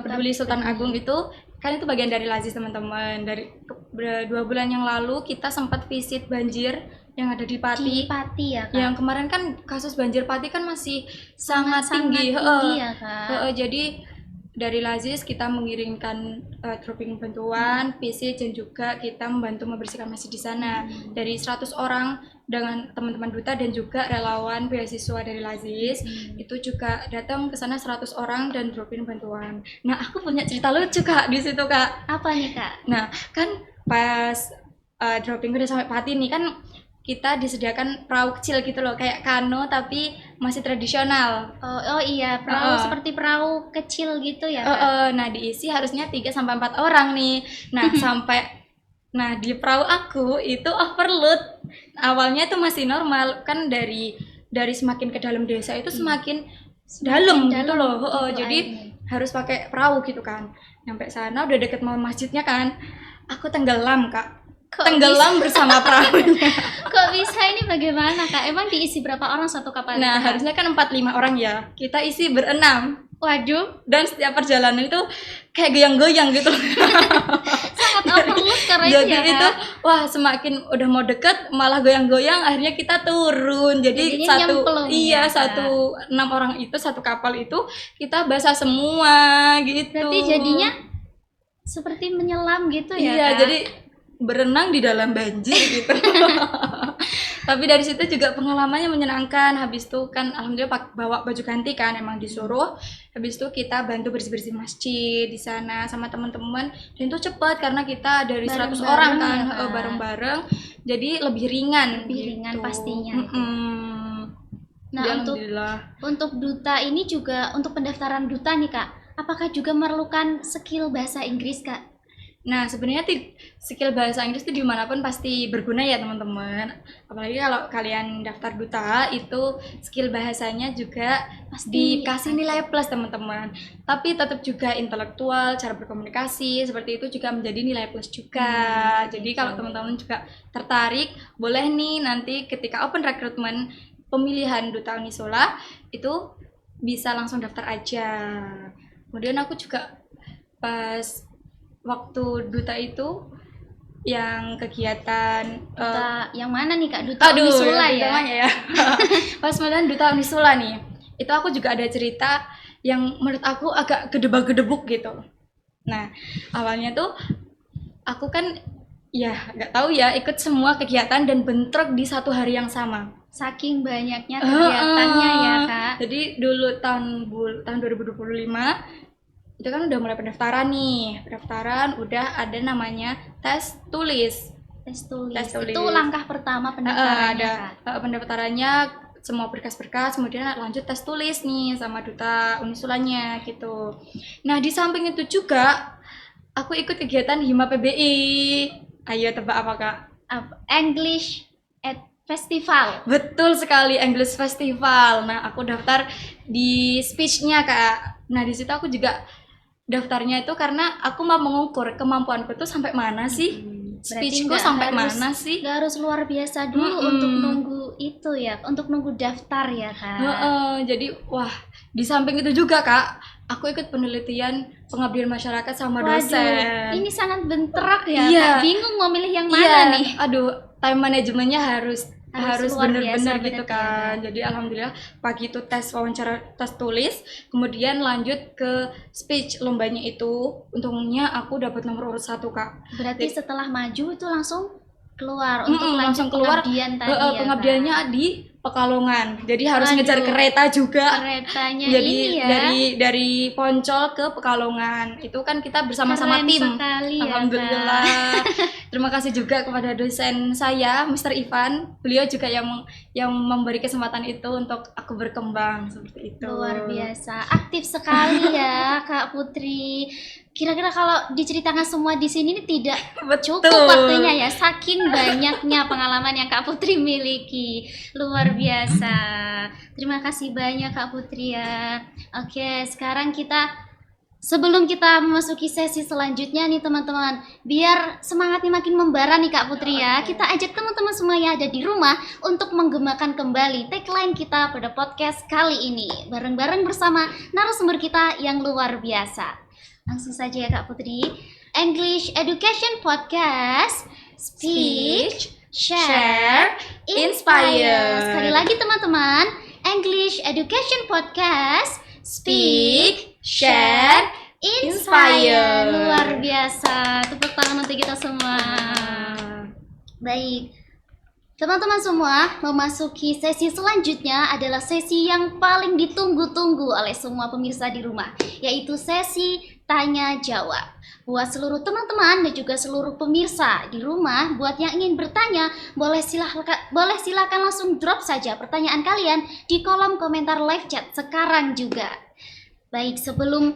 peduli Sultan Agung itu kan itu bagian dari Lazis teman-teman. Dari 2 bulan yang lalu kita sempat visit banjir yang ada di Di Pati. Pati ya Kak. Yang kemarin kan kasus banjir Pati kan masih sangat tinggi. tinggi ya Kak. Jadi dari Lazis kita mengirimkan dropping bantuan, visit dan juga kita membantu membersihkan masjid di sana. Dari 100 orang dengan teman-teman duta dan juga relawan beasiswa dari Lazis itu juga datang ke sana 100 orang dan dropping bantuan. Nah, aku punya cerita lucu Kak di situ Kak. Apa nih Kak? Nah, kan pas dropping udah sampai Pati nih kan kita disediakan perahu kecil gitu loh, kayak kano tapi masih tradisional. Oh iya, perahu seperti perahu kecil gitu ya Kak. Nah, diisi harusnya 3 sampai 4 orang nih. Nah, nah di perahu aku itu overload. Awalnya itu masih normal, kan dari semakin ke dalam desa itu semakin dalam gitu loh. gitu Jadi airnya. harus pakai perahu gitu kan. Nyampe sana udah deket mau masjidnya kan. Aku tenggelam, Kak. Tenggelam bersama perahunya. Kok bisa ini bagaimana Kak? Emang diisi berapa orang satu kapal? Nah, itu, Kak? harusnya kan 4-5 orang ya. Kita isi berenam. Waduh, Dan setiap perjalanan itu kayak goyang-goyang gitu. sangat overload karena itu Jadi ya Kak. itu wah semakin udah mau deket malah goyang-goyang, akhirnya kita turun. Jadi Jadinya nyemplung ya, Kak. 6 orang itu satu kapal itu kita basah semua gitu. Berarti jadinya seperti menyelam gitu ya iya, Kak? jadi berenang di dalam banjir gitu. Tapi dari situ juga pengalamannya menyenangkan. Habis itu kan alhamdulillah bawa baju ganti kan, emang disuruh. Habis itu kita bantu bersih-bersih masjid di sana sama teman-teman. Dan itu cepat karena kita dari 100 Bareng-bareng orang kan, ya, Kak? bareng-bareng. Jadi lebih ringan. Lebih ringan pastinya itu. Nah, Jadi untuk alhamdulillah. duta ini juga untuk pendaftaran duta nih Kak. Apakah juga memerlukan skill bahasa Inggris Kak? Nah, sebenarnya skill bahasa Inggris itu dimanapun pasti berguna ya teman-teman. Apalagi kalau kalian daftar duta itu skill bahasanya juga Pasti dikasih nilai plus teman-teman. Tapi tetap juga intelektual, cara berkomunikasi seperti itu juga menjadi nilai plus juga. Jadi kalau teman-teman juga tertarik, boleh nih nanti ketika open recruitment pemilihan duta Unisula itu bisa langsung daftar aja. Kemudian aku juga pas waktu duta itu yang kegiatan Duta yang mana nih Kak? Duta aduh, Unisula itu ya? namanya ya. Pas pemilihan duta Unisula nih, itu aku juga ada cerita yang menurut aku agak gedebak-gedebuk gitu. Nah, awalnya tuh aku kan ya nggak tahu ya ikut semua kegiatan dan bentrok di satu hari yang sama. Saking banyaknya kegiatannya ya Kak. Jadi dulu tahun 2025 itu kan udah mulai pendaftaran nih. Pendaftaran udah ada namanya tes tulis. Tes tulis. Tes tulis. Itu langkah pertama pendaftarannya ada Kak. pendaftarannya semua berkas-berkas, kemudian lanjut tes tulis nih sama duta Unisulanya gitu. Nah, di samping itu juga aku ikut kegiatan Hima PBI. Ayo tebak apa Kak? English at Festival. Betul sekali, English Festival. Nah, aku daftar di speech-nya Kak. Nah, di situ aku juga daftarnya itu karena aku mau mengukur kemampuanku tuh sampai mana sih, speechku nggak sampai harus- mana sih. Gak harus luar biasa dulu untuk nunggu itu ya, untuk nunggu daftar ya Kak. Jadi wah, di samping itu juga Kak, aku ikut penelitian pengabdian masyarakat sama dosen. Waduh, ini sangat bentrok ya Iya. Kak. Bingung mau milih yang mana Iya, nih. aduh, time manajemennya harus luar bener-bener biasa gitu berarti kan. ya. Jadi alhamdulillah pagi itu tes wawancara, tes tulis, kemudian lanjut ke speech lombanya itu. Untungnya aku dapat nomor urut 1 Kak. Berarti setelah maju itu langsung keluar untuk lanjut langsung keluar. pengabdian tadi ya Pengabdiannya di Pekalongan. Jadi harus Waduh. ngejar kereta Kak. juga. Keretanya Jadi ini ya. dari Poncol ke Pekalongan itu kan kita bersama-sama Keren tim. sekali ya, Alhamdulillah. Terima kasih juga kepada dosen saya, Mr. Ivan. Beliau juga yang memberi kesempatan itu untuk aku berkembang seperti itu. Luar biasa, aktif sekali ya Kak Putri. Kira-kira kalau diceritakan semua di sini ini tidak Betul. cukup waktunya ya, saking banyaknya pengalaman yang Kak Putri miliki. Luar biasa. Terima kasih banyak Kak Putri ya. Oke, sekarang sebelum kita memasuki sesi selanjutnya nih teman-teman, biar semangatnya makin membara nih Kak Putri ya, kita ajak teman-teman semua yang ada di rumah untuk menggemakan kembali tagline kita pada podcast kali ini, bareng-bareng bersama narasumber kita yang luar biasa. Langsung saja ya Kak Putri. English Education Podcast, Speak, Share, Inspire. Sekali lagi teman-teman, English Education Podcast, Speak, Share, Inspire. Luar biasa. Tepuk tangan untuk kita semua. Baik. Teman-teman semua, memasuki sesi selanjutnya adalah sesi yang paling ditunggu-tunggu oleh semua pemirsa di rumah, yaitu sesi tanya jawab. Buat seluruh teman-teman dan juga seluruh pemirsa di rumah, buat yang ingin bertanya, boleh silakan langsung drop saja pertanyaan kalian di kolom komentar live chat sekarang juga. Baik, sebelum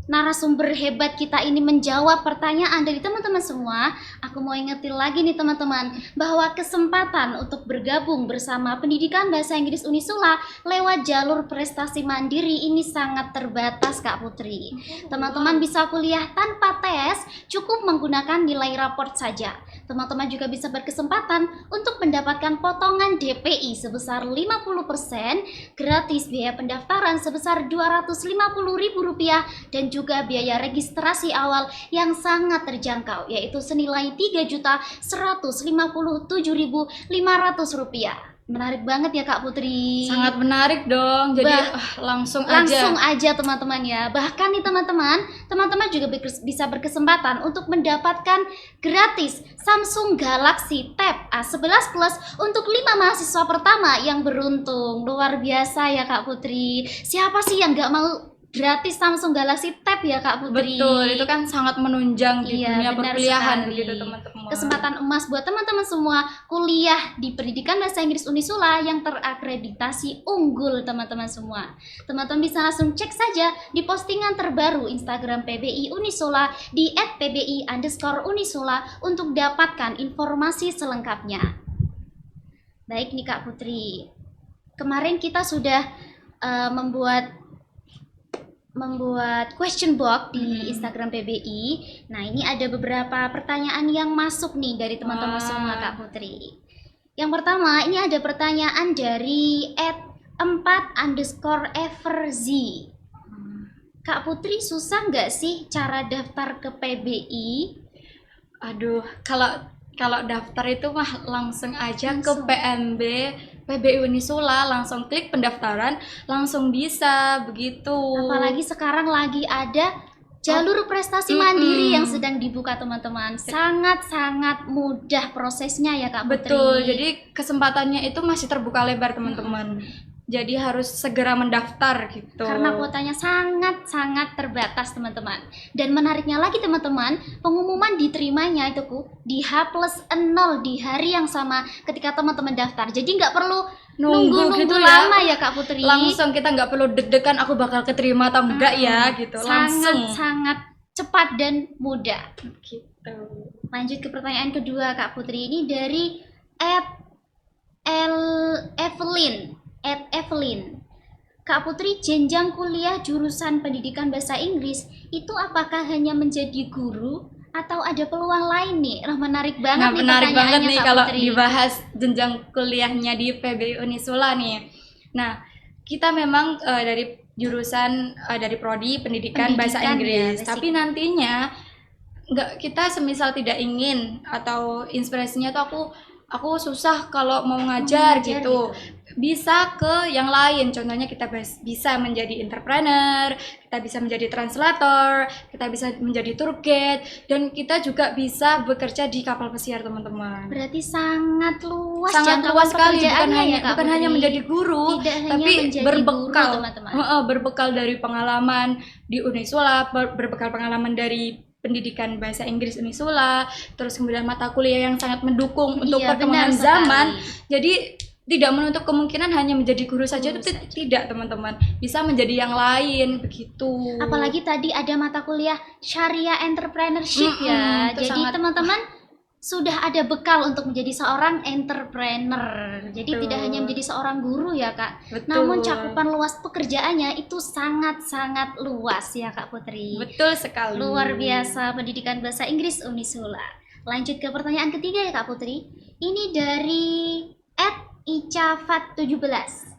narasumber hebat kita ini menjawab pertanyaan dari teman-teman semua, aku mau ingetin lagi nih teman-teman, bahwa kesempatan untuk bergabung bersama Pendidikan Bahasa Inggris Unisula lewat jalur prestasi mandiri ini sangat terbatas Kak Putri. Teman-teman bisa kuliah tanpa tes, cukup menggunakan nilai raport saja. Teman-teman juga bisa berkesempatan untuk mendapatkan potongan DPI sebesar 50%, gratis biaya pendaftaran sebesar Rp250.000 dan juga biaya registrasi awal yang sangat terjangkau, yaitu senilai Rp3.157.500. Menarik banget ya Kak Putri. Sangat menarik dong. Jadi langsung aja teman-teman ya. Bahkan nih teman-teman juga bisa berkesempatan untuk mendapatkan gratis Samsung Galaxy Tab A11 Plus untuk 5 mahasiswa pertama yang beruntung. Luar biasa ya Kak Putri. Siapa sih yang gak mau gratis Samsung Galaxy Tab ya Kak Putri? Betul, itu kan sangat menunjang di dunia benar perkuliahan sekali. begitu teman-teman. Kesempatan emas buat teman-teman semua kuliah di Pendidikan Bahasa Inggris Unisula yang terakreditasi unggul teman-teman semua. Teman-teman bisa langsung cek saja di postingan terbaru Instagram PBI Unisula di @pbi_unisula untuk dapatkan informasi selengkapnya. Baik nih Kak Putri, kemarin kita sudah membuat question box di Instagram PBI. Nah, ini ada beberapa pertanyaan yang masuk nih dari teman-teman semua Kak Putri. Yang pertama, ini ada pertanyaan dari @4_everz. Kak Putri, susah nggak sih cara daftar ke PBI? Aduh, kalau daftar itu mah langsung aja ke Langsung. PBI Unisula, langsung klik pendaftaran, langsung bisa begitu. Apalagi sekarang lagi ada jalur prestasi mandiri yang sedang dibuka teman-teman. Sangat-sangat mudah prosesnya ya Kak Putri. Betul, jadi kesempatannya itu masih terbuka lebar teman-teman. Jadi harus segera mendaftar gitu. Karena kuotanya sangat-sangat terbatas teman-teman. Dan menariknya lagi teman-teman, pengumuman diterimanya itu di H+0 di hari yang sama ketika teman-teman daftar. Jadi nggak perlu nunggu gitu lama ya Kak Putri. Langsung kita nggak perlu deg-degan aku bakal keterima atau enggak ya gitu. Langsung. Sangat cepat dan mudah. Gitu. Lanjut ke pertanyaan kedua Kak Putri. Ini dari Evelyn. Kak Putri, jenjang kuliah jurusan pendidikan bahasa Inggris itu apakah hanya menjadi guru atau ada peluang lain nih? Menarik banget nih Menarik banget pertanyaannya nih Kak kalau Putri. dibahas jenjang kuliahnya di PBI Unisula nih. Nah, kita memang dari jurusan dari prodi pendidikan bahasa Pendidikan, Inggris. ya, Tapi nantinya nggak, kita semisal tidak ingin atau inspirasinya tuh aku susah kalau mau ngajar gitu. Bisa ke yang lain, contohnya kita bisa menjadi entrepreneur, kita bisa menjadi translator, kita bisa menjadi tour guide, dan kita juga bisa bekerja di kapal pesiar teman-teman. Berarti sangat luas Sangat jangkauan luas sekali, pekerjaannya ya Kak bukan Putri. hanya menjadi guru, Tidak hanya tapi menjadi berbekal guru, teman-teman. berbekal dari pengalaman di Unisula, berbekal pengalaman dari pendidikan bahasa Inggris Unisula, terus kemudian mata kuliah yang sangat mendukung untuk Iya, perkembangan benar zaman. sekali. Jadi tidak menutup kemungkinan hanya menjadi guru saja, itu tidak teman-teman, bisa menjadi yang lain begitu. Apalagi tadi ada mata kuliah Syariah Entrepreneurship ya. itu Jadi sangat- teman-teman sudah ada bekal untuk menjadi seorang entrepreneur. Jadi Betul. tidak hanya menjadi seorang guru ya Kak. Betul. Namun cakupan luas pekerjaannya itu sangat-sangat luas ya Kak Putri. Betul sekali. Luar biasa pendidikan bahasa Inggris Unisula. Lanjut ke pertanyaan ketiga ya Kak Putri. Ini dari @icafat17.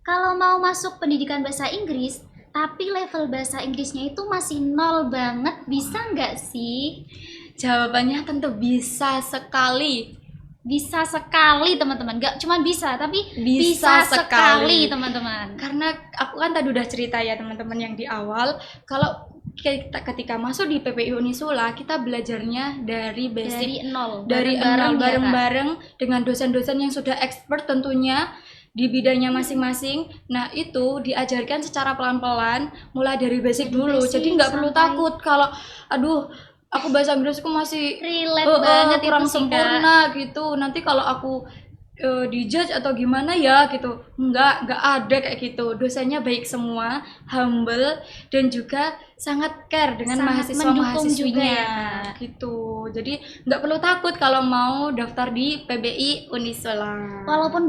Kalau mau masuk pendidikan bahasa Inggris, tapi level bahasa Inggrisnya itu masih 0 banget, bisa nggak sih? Jawabannya tentu bisa sekali. Bisa sekali teman-teman, nggak cuma bisa, tapi Bisa sekali. teman-teman. Karena aku kan tadi udah cerita ya teman-teman yang di awal, kalau kita ketika masuk di PPI Unisula, kita belajarnya dari basic, Dari nol, dari bareng-bareng nol, ya, Kak? bareng-bareng dengan dosen-dosen yang sudah expert tentunya di bidangnya masing-masing. Nah, itu diajarkan secara pelan-pelan, mulai dari basic Dari dulu. basic Jadi nggak perlu sampai- takut kalau aduh, aku bahasa Inggrisku masih Relate banget kurang itu sih, Kak. sempurna gitu. Nanti kalau aku dijudge atau gimana ya gitu. Nggak ada kayak gitu. Dosennya baik semua, humble, dan juga sangat care dengan Sangat mendukung juga mahasiswa-mahasiswinya ya, Kak. gitu. Jadi nggak perlu takut kalau mau daftar di PBI Unisula. Walaupun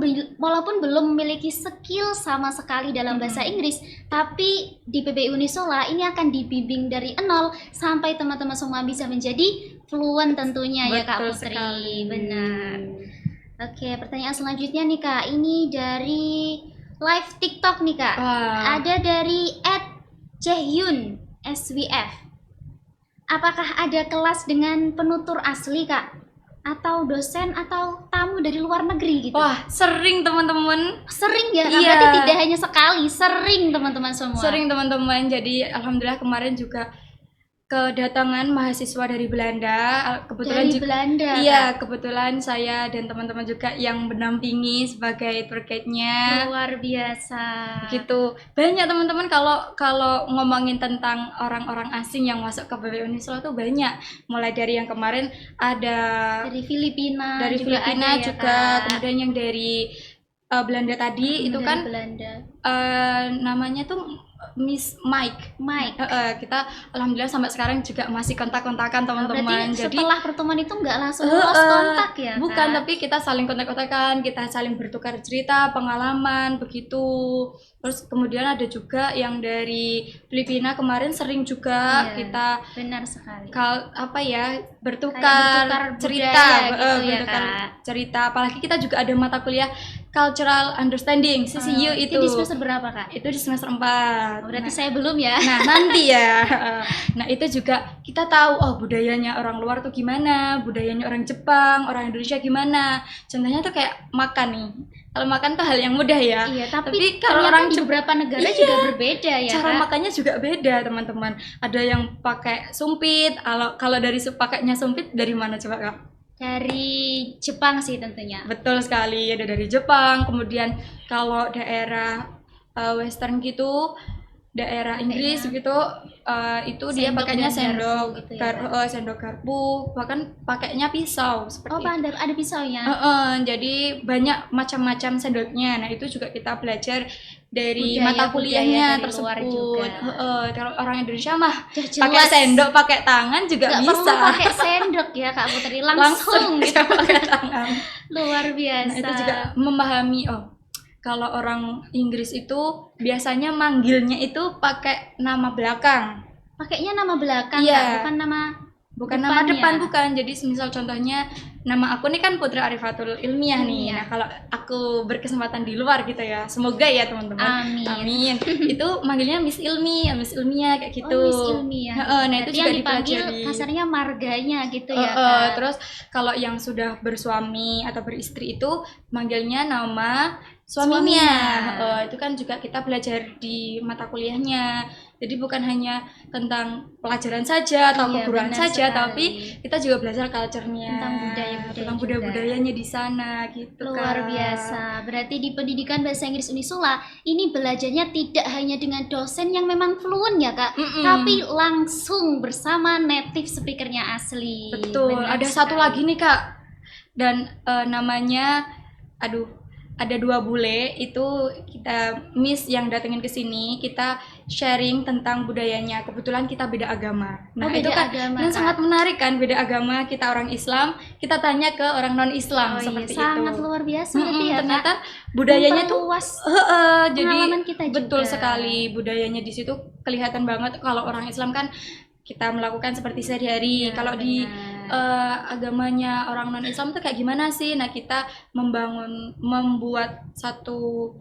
belum memiliki skill sama sekali dalam bahasa Inggris, tapi di PBI Unisula ini akan dibimbing dari nol sampai teman-teman semua bisa menjadi fluent tentunya ya Kak Betul Putri. sekali. Benar. Oke, pertanyaan selanjutnya nih Kak. Ini dari live TikTok nih Kak. Wah. Ada dari @Jaehyun SWF. Apakah ada kelas dengan penutur asli Kak? Atau dosen atau tamu dari luar negeri gitu? Wah, sering teman-teman. Sering ya, Kak? Iya. Berarti tidak hanya sekali, sering teman-teman semua. Sering teman-teman. Jadi alhamdulillah kemarin juga kedatangan mahasiswa dari Belanda. Kebetulan Dari juga Belanda. iya, Kak? kebetulan saya dan teman-teman juga yang mendampingi sebagai tour guide-nya. Luar biasa. Gitu. Banyak teman-teman, kalau ngomongin tentang orang-orang asing yang masuk ke PBI Unisula tuh banyak. Mulai dari yang kemarin ada Dari Filipina dari juga Filipina ada ya, juga, Kak? kemudian yang dari Belanda tadi itu Dari kan Belanda. namanya tuh Miss Mike. Mike. Kita alhamdulillah sampai sekarang juga masih kontak-kontakan teman-teman. Berarti Jadi setelah pertemuan itu nggak langsung lost kontak ya? bukan, Kak? tapi kita saling kontak-kontakan, kita saling bertukar cerita, pengalaman begitu. Terus kemudian ada juga yang dari Filipina kemarin sering juga Iya, kita benar sekali. bertukar Kayak bertukar cerita, budaya gitu ya, bertukar Kak. cerita. Apalagi kita juga ada mata kuliah Cultural Understanding CCU Itu di semester berapa Kak? itu di semester 4. Berarti saya belum ya. Nah nanti ya. Nah itu juga kita tahu budayanya orang luar tuh gimana, budayanya orang Jepang, orang Indonesia gimana. Contohnya tuh kayak makan nih. Kalau makan tuh hal yang mudah ya. Iya, tapi kalau ternyata orang di beberapa negara juga berbeda ya cara Kak. makannya juga beda teman-teman. Ada yang pakai sumpit. Kalau dari pakainya sumpit dari mana coba Kak? Dari Jepang sih tentunya. Betul sekali, ada dari Jepang. Kemudian kalau daerah Western gitu, daerah Inggris gitu, itu dia Sendok pakainya dan garpu sendok, gitu ya, sendok garpu, bahkan pakainya pisau seperti itu. Ada pisaunya. Jadi banyak macam-macam sendoknya. Nah itu juga kita belajar dari mata Budaya kuliahnya dari luar tersebut. juga. Kalau orang Indonesia mah Ya, pakai jelas. sendok, pakai tangan juga Nggak bisa. perlu pakai sendok ya Kak Putri, langsung gitu. ya, pakai tangan. Luar Nah biasa. itu juga memahami kalau orang Inggris itu biasanya manggilnya itu pakai nama belakang. Pakainya nama belakang Iya. Kak, bukan nama Nama depannya. depan bukan. Jadi misal contohnya nama aku nih kan Putri Arifatul Ilmiah nih. Iya. Nah, kalau aku berkesempatan di luar gitu ya. Semoga ya teman-teman. Amin. Amin. Itu manggilnya Miss Ilmi, Miss Ilmiah kayak gitu. Oh, Miss Ilmiah. Nah, itu Berarti juga yang dipanggil dipelajari. kasarnya marganya gitu ya Kak. Terus kalau yang sudah bersuami atau beristri itu manggilnya nama suaminya. Itu kan juga kita belajar di mata kuliahnya. Jadi bukan hanya tentang pelajaran saja atau Iya, keguruan benar saja, sekali. tapi kita juga belajar culture-nya, Tentang budaya-budaya tentang juga. budaya-budayanya di sana gitu. Luar Kak. biasa. Berarti di pendidikan bahasa Inggris Unisula ini belajarnya tidak hanya dengan dosen yang memang fluent ya Kak, tapi langsung bersama native speakernya asli. Betul. Benar Ada satu sekali. lagi nih Kak, dan namanya, ada 2 bule itu kita Miss yang datengin ke sini, kita sharing tentang budayanya. Kebetulan kita beda agama. Nah, beda itu kan agama, yang Kak. sangat menarik kan, beda agama, kita orang Islam, kita tanya ke orang non-Islam seperti sangat itu. luar biasa berarti ya Ternyata Kak. budayanya tuh Memperluas jadi pengalaman kita betul juga. sekali, budayanya di situ kelihatan banget. Kalau orang Islam kan kita melakukan seperti sehari-hari. Ya, Kalau di benar. agamanya orang non-Islam tuh kayak gimana sih? Nah, kita membuat satu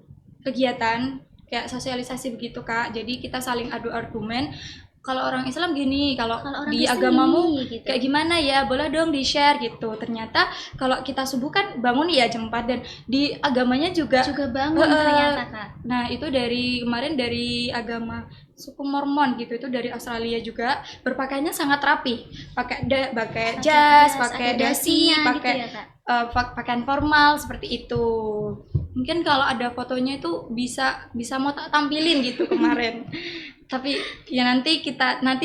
kegiatan kayak sosialisasi begitu Kak. Jadi kita saling adu argumen. Kalau orang Islam gini, kalau Kalau orang di Kristen agamamu gini, gitu. kayak gimana ya? Boleh dong di-share gitu. Ternyata kalau kita subuh kan bangun ya jam 4, dan di agamanya juga bangun ternyata Kak. Nah, itu kemarin dari agama suku Mormon gitu, itu dari Australia juga, berpakaiannya sangat rapi, pakai jas, pakai ada dasi, dasinya pakai gitu ya, Kak. pakaian formal seperti itu. Mungkin kalau ada fotonya itu bisa mau tak tampilin gitu kemarin. Tapi ya nanti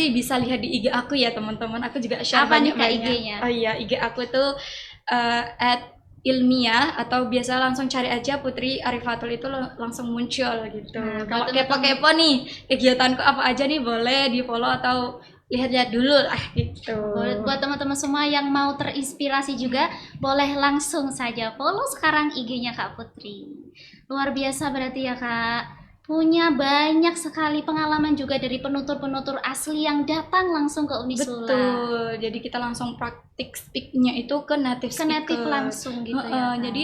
bisa lihat di IG aku ya teman-teman. Aku juga share Apa nih, Kak, banyak-banyak. IG-nya? Oh iya, IG aku itu @ilmiah, atau biasa langsung cari aja Putri Arifatul, itu langsung muncul gitu. Nah, Kalau buat kepo-kepo nih kegiatanku apa aja nih, boleh di follow atau lihat-lihat dulu gitu. Buat teman-teman semua yang mau terinspirasi juga, boleh langsung saja follow sekarang IG-nya Kak Putri. Luar biasa berarti ya Kak. Punya banyak sekali pengalaman juga dari penutur-penutur asli yang datang langsung ke Unisula. Betul. Jadi kita langsung praktik speak-nya itu ke native Ke speaker. native langsung gitu ya, Kak. Jadi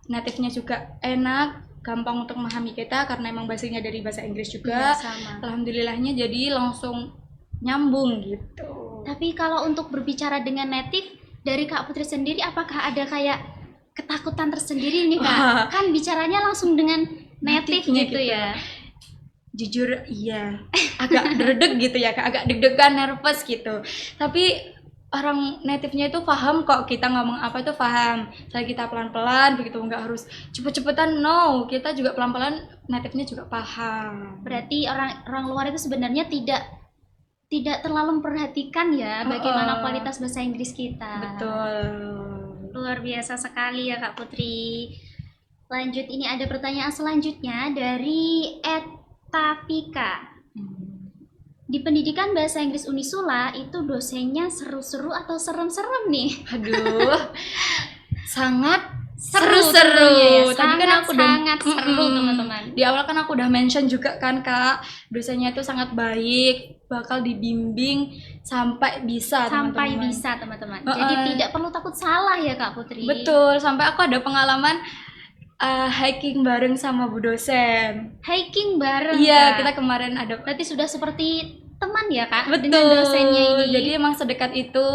native-nya juga enak, gampang untuk memahami kita karena emang bahasanya dari bahasa Inggris juga. Iya, sama. Alhamdulillahnya jadi langsung nyambung gitu. Tapi kalau untuk berbicara dengan native, dari Kak Putri sendiri apakah ada kayak ketakutan tersendiri nih Kak? Wah. Kan bicaranya langsung dengan native Native-nya gitu ya. Jujur iya, agak deg gitu ya Kak, agak deg-degan, nervous gitu. Tapi orang native-nya itu paham kok kita ngomong apa itu paham. Saya kita pelan-pelan begitu, nggak harus cepet-cepetan, no. Kita juga pelan-pelan, native-nya juga paham. Berarti orang luar itu sebenarnya tidak terlalu memperhatikan ya bagaimana kualitas bahasa Inggris kita. Betul. Luar biasa sekali ya Kak Putri. Lanjut, ini ada pertanyaan selanjutnya dari Tafika. Di pendidikan bahasa Inggris Unisula itu dosennya seru-seru atau serem-serem nih? Aduh, sangat Seru seru-seru. ya. Tadi kan aku udah sangat seru teman-teman. Di awal kan aku udah mention juga kan Kak, dosennya itu sangat baik, bakal dibimbing sampai bisa Sampai teman-teman. bisa teman-teman. Jadi tidak perlu takut salah ya Kak Putri. Betul, sampai aku ada pengalaman hiking bareng sama Bu dosen. Hiking bareng, Iya, Kak. kita kemarin ada. Berarti sudah seperti teman ya, Kak, Betul. dengan dosennya ini. Jadi emang sedekat itu,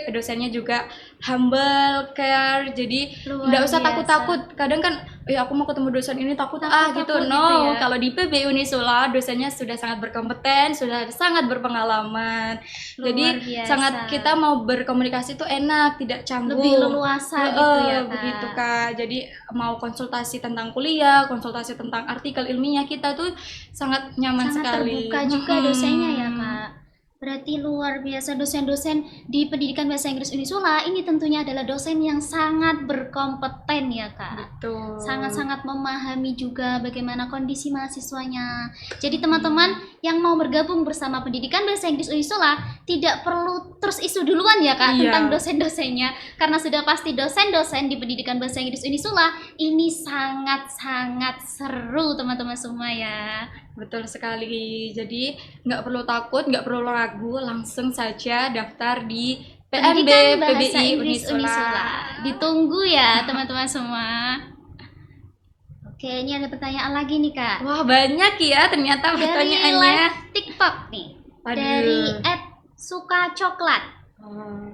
dosennya juga humble, care. Jadi Luar nggak usah biasa. takut-takut. Kadang kan, aku mau ketemu dosen ini takut Takut gitu. gitu No, ya. kalau di PB Unisula dosennya sudah sangat berkompeten, sudah sangat berpengalaman. Jadi Luar biasa. sangat kita mau berkomunikasi itu enak, tidak canggung. Lebih leluasa gitu ya, Kak. Begitu Kak. Jadi mau konsultasi tentang kuliah, konsultasi tentang artikel ilmiah kita tuh sangat nyaman Sangat sekali. terbuka juga dosennya ya, Kak. Berarti luar biasa dosen-dosen di pendidikan bahasa Inggris Unisula ini tentunya adalah dosen yang sangat berkompeten ya, Kak. Betul. Sangat-sangat memahami juga bagaimana kondisi mahasiswanya. Jadi teman-teman yang mau bergabung bersama pendidikan bahasa Inggris Unisula tidak perlu terus isu duluan ya, Kak, Iya. tentang dosen-dosennya, karena sudah pasti dosen-dosen di pendidikan bahasa Inggris Unisula ini sangat-sangat seru teman-teman semua ya. Betul sekali. Jadi nggak perlu takut, nggak perlu ragu, langsung saja daftar di PMB Pendidikan bahasa PBI Inggris Unisula. Ditunggu ya teman-teman semua. Oke, ini ada pertanyaan lagi nih, Kak. Wah, banyak ya ternyata Dari pertanyaannya. live TikTok nih. Waduh. Dari @suka_coklat. Oh.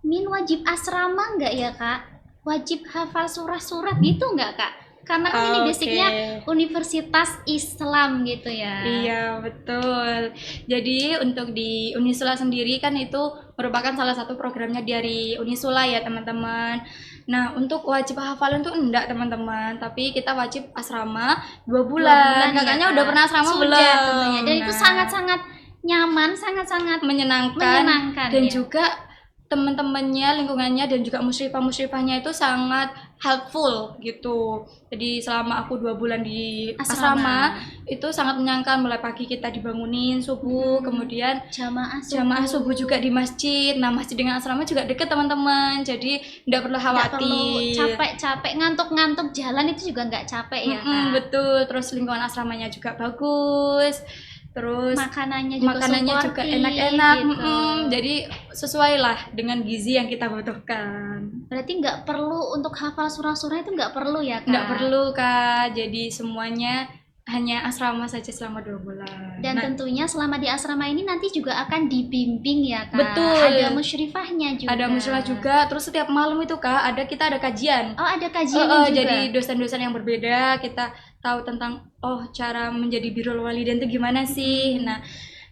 Min wajib asrama nggak ya, Kak? Wajib hafal surah-surah gitu nggak, Kak? Karena kan ini Oke. basicnya Universitas Islam gitu ya. Iya, betul. Jadi untuk di Unisula sendiri kan itu merupakan salah satu programnya dari Unisula ya, teman-teman. Nah, untuk wajib hafalan tuh enggak, teman-teman. Tapi kita wajib asrama 2 bulan. ya, Kakaknya Kak? udah pernah asrama Sudah, belum? tentunya. Dan itu Nah, sangat-sangat nyaman, sangat-sangat menyenangkan dan ya. juga teman-temannya, lingkungannya dan juga musyrifah-musyrifahnya itu sangat helpful gitu. Jadi selama aku 2 bulan di asrama itu sangat menyenangkan. Mulai pagi kita dibangunin subuh, kemudian jamaah subuh juga di masjid. Nah, masjid dengan asrama juga deket teman-teman, jadi tidak perlu Nggak khawatir. perlu capek-capek, ngantuk-ngantuk jalan itu juga nggak capek ya, Kak. Betul. Terus lingkungan asramanya juga bagus. Terus Makanannya juga supportive, enak-enak, gitu. jadi sesuai lah dengan gizi yang kita butuhkan. Berarti nggak perlu untuk hafal surah-surah itu nggak perlu ya, Kak? Nggak perlu Kak, jadi semuanya hanya asrama saja selama 2 bulan. Dan Nah, tentunya selama di asrama ini nanti juga akan dibimbing ya, Kak. Betul. Ada musyrifahnya juga. ada musyawarah juga, terus setiap malam itu Kak kita ada kajian. Oh, ada kajiannya juga. Jadi dosen-dosen yang berbeda, kita tahu tentang cara menjadi birrul walidain itu gimana sih. Nah,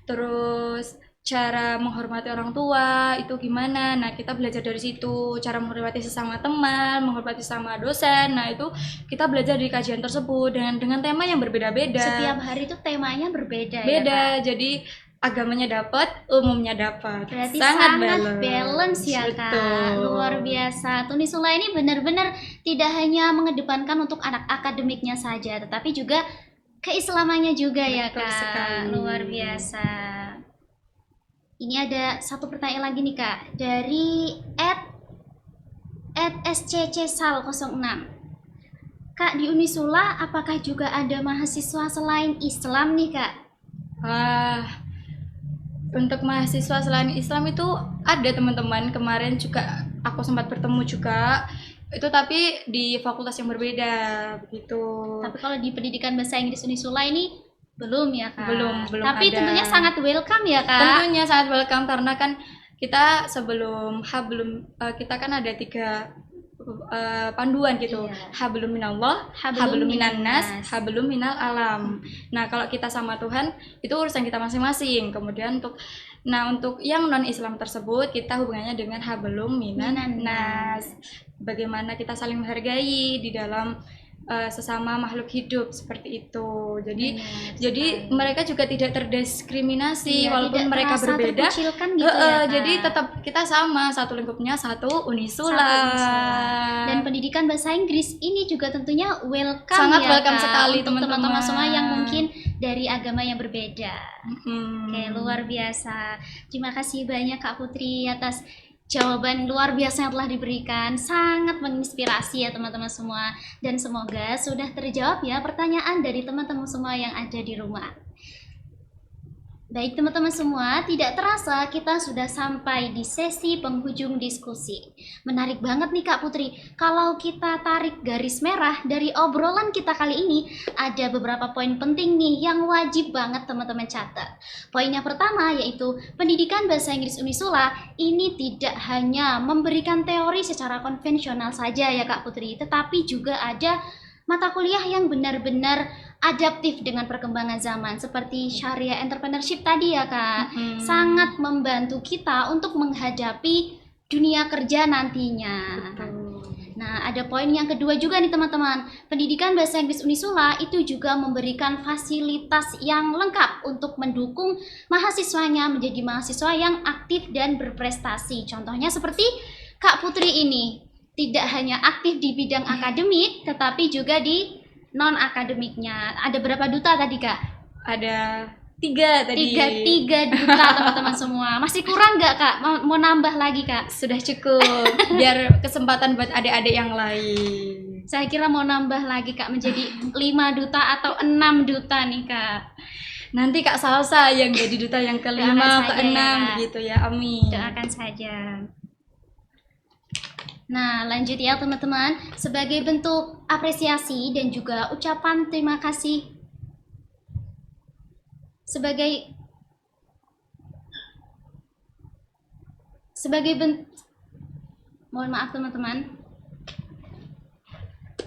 terus cara menghormati orang tua itu gimana. Nah, kita belajar dari situ, cara menghormati sesama teman, menghormati sesama dosen. Nah, itu kita belajar di kajian tersebut dengan tema yang berbeda-beda. Setiap hari itu temanya berbeda ya, Beda. Kak? Jadi agamanya dapat, umumnya dapat. Berarti sangat balance ya, Kak. Betul. Luar biasa. Unisula ini benar-benar tidak hanya mengedepankan untuk anak akademiknya saja, tetapi juga keislamannya juga ya, Betul Kak. sekali. Luar biasa. Ini ada satu pertanyaan lagi nih, Kak, dari @sccsal06. Kak, di Unisula apakah juga ada mahasiswa selain Islam nih, Kak? Untuk mahasiswa selain Islam itu ada teman-teman, kemarin juga aku sempat bertemu juga itu, tapi di fakultas yang berbeda begitu. Tapi kalau di pendidikan bahasa Inggris Unisula ini belum ya, Kak? Belum Tapi ada. tentunya sangat welcome ya, Kak? Tentunya sangat welcome karena kan kita sebelum kita kan ada 3 panduan gitu. Iya. Hablum minallah, Hablum hablum minan nas, minannas. hablum minal alam. Nah, kalau kita sama Tuhan itu urusan kita masing-masing. Kemudian untuk yang non Islam tersebut kita hubungannya dengan hablum minan nas. Bagaimana kita saling menghargai di dalam sesama makhluk hidup seperti itu. Jadi mereka juga tidak terdiskriminasi, Iya, walaupun tidak mereka merasa berbeda. terkucilkan gitu ya, Kak? Jadi tetap kita sama, satu lingkupnya, satu Unisula. Satu Unisula. Dan pendidikan bahasa Inggris ini juga tentunya welcome Sangat ya, welcome Kak, sekali, untuk teman-teman teman-teman. semua yang mungkin dari agama yang berbeda. Mm-mm. Oke, luar biasa. Terima kasih banyak Kak Putri atas jawaban luar biasa yang telah diberikan. Sangat menginspirasi ya teman-teman semua. Dan semoga sudah terjawab ya pertanyaan dari teman-teman semua yang ada di rumah. Baik teman-teman semua, tidak terasa kita sudah sampai di sesi penghujung diskusi. Menarik banget nih Kak Putri, kalau kita tarik garis merah dari obrolan kita kali ini, ada beberapa poin penting nih yang wajib banget teman-teman catat. Poin yang pertama yaitu pendidikan bahasa Inggris Unisula ini tidak hanya memberikan teori secara konvensional saja ya Kak Putri, tetapi juga ada mata kuliah yang benar-benar adaptif dengan perkembangan zaman seperti syariah entrepreneurship tadi ya Kak. Sangat membantu kita untuk menghadapi dunia kerja nantinya. Nah, ada poin yang kedua juga nih teman-teman. Pendidikan bahasa Inggris Unisula itu juga memberikan fasilitas yang lengkap untuk mendukung mahasiswanya menjadi mahasiswa yang aktif dan berprestasi. Contohnya seperti Kak Putri ini, tidak hanya aktif di bidang akademik, tetapi juga di non-akademiknya. Ada berapa duta tadi Kak? Ada 3 tadi. Tiga duta teman-teman semua. Masih kurang nggak Kak? Mau nambah lagi Kak? Sudah cukup, biar kesempatan buat adik-adik yang lain. Saya kira mau nambah lagi Kak menjadi 5 duta atau 6 duta nih Kak. Nanti Kak Salsa yang jadi duta yang Doakan ke-5, saja ke-6 ya. gitu ya, amin. Doakan saja. Nah, lanjut ya teman-teman. Sebagai bentuk apresiasi dan juga ucapan terima kasih sebagai mohon maaf teman-teman.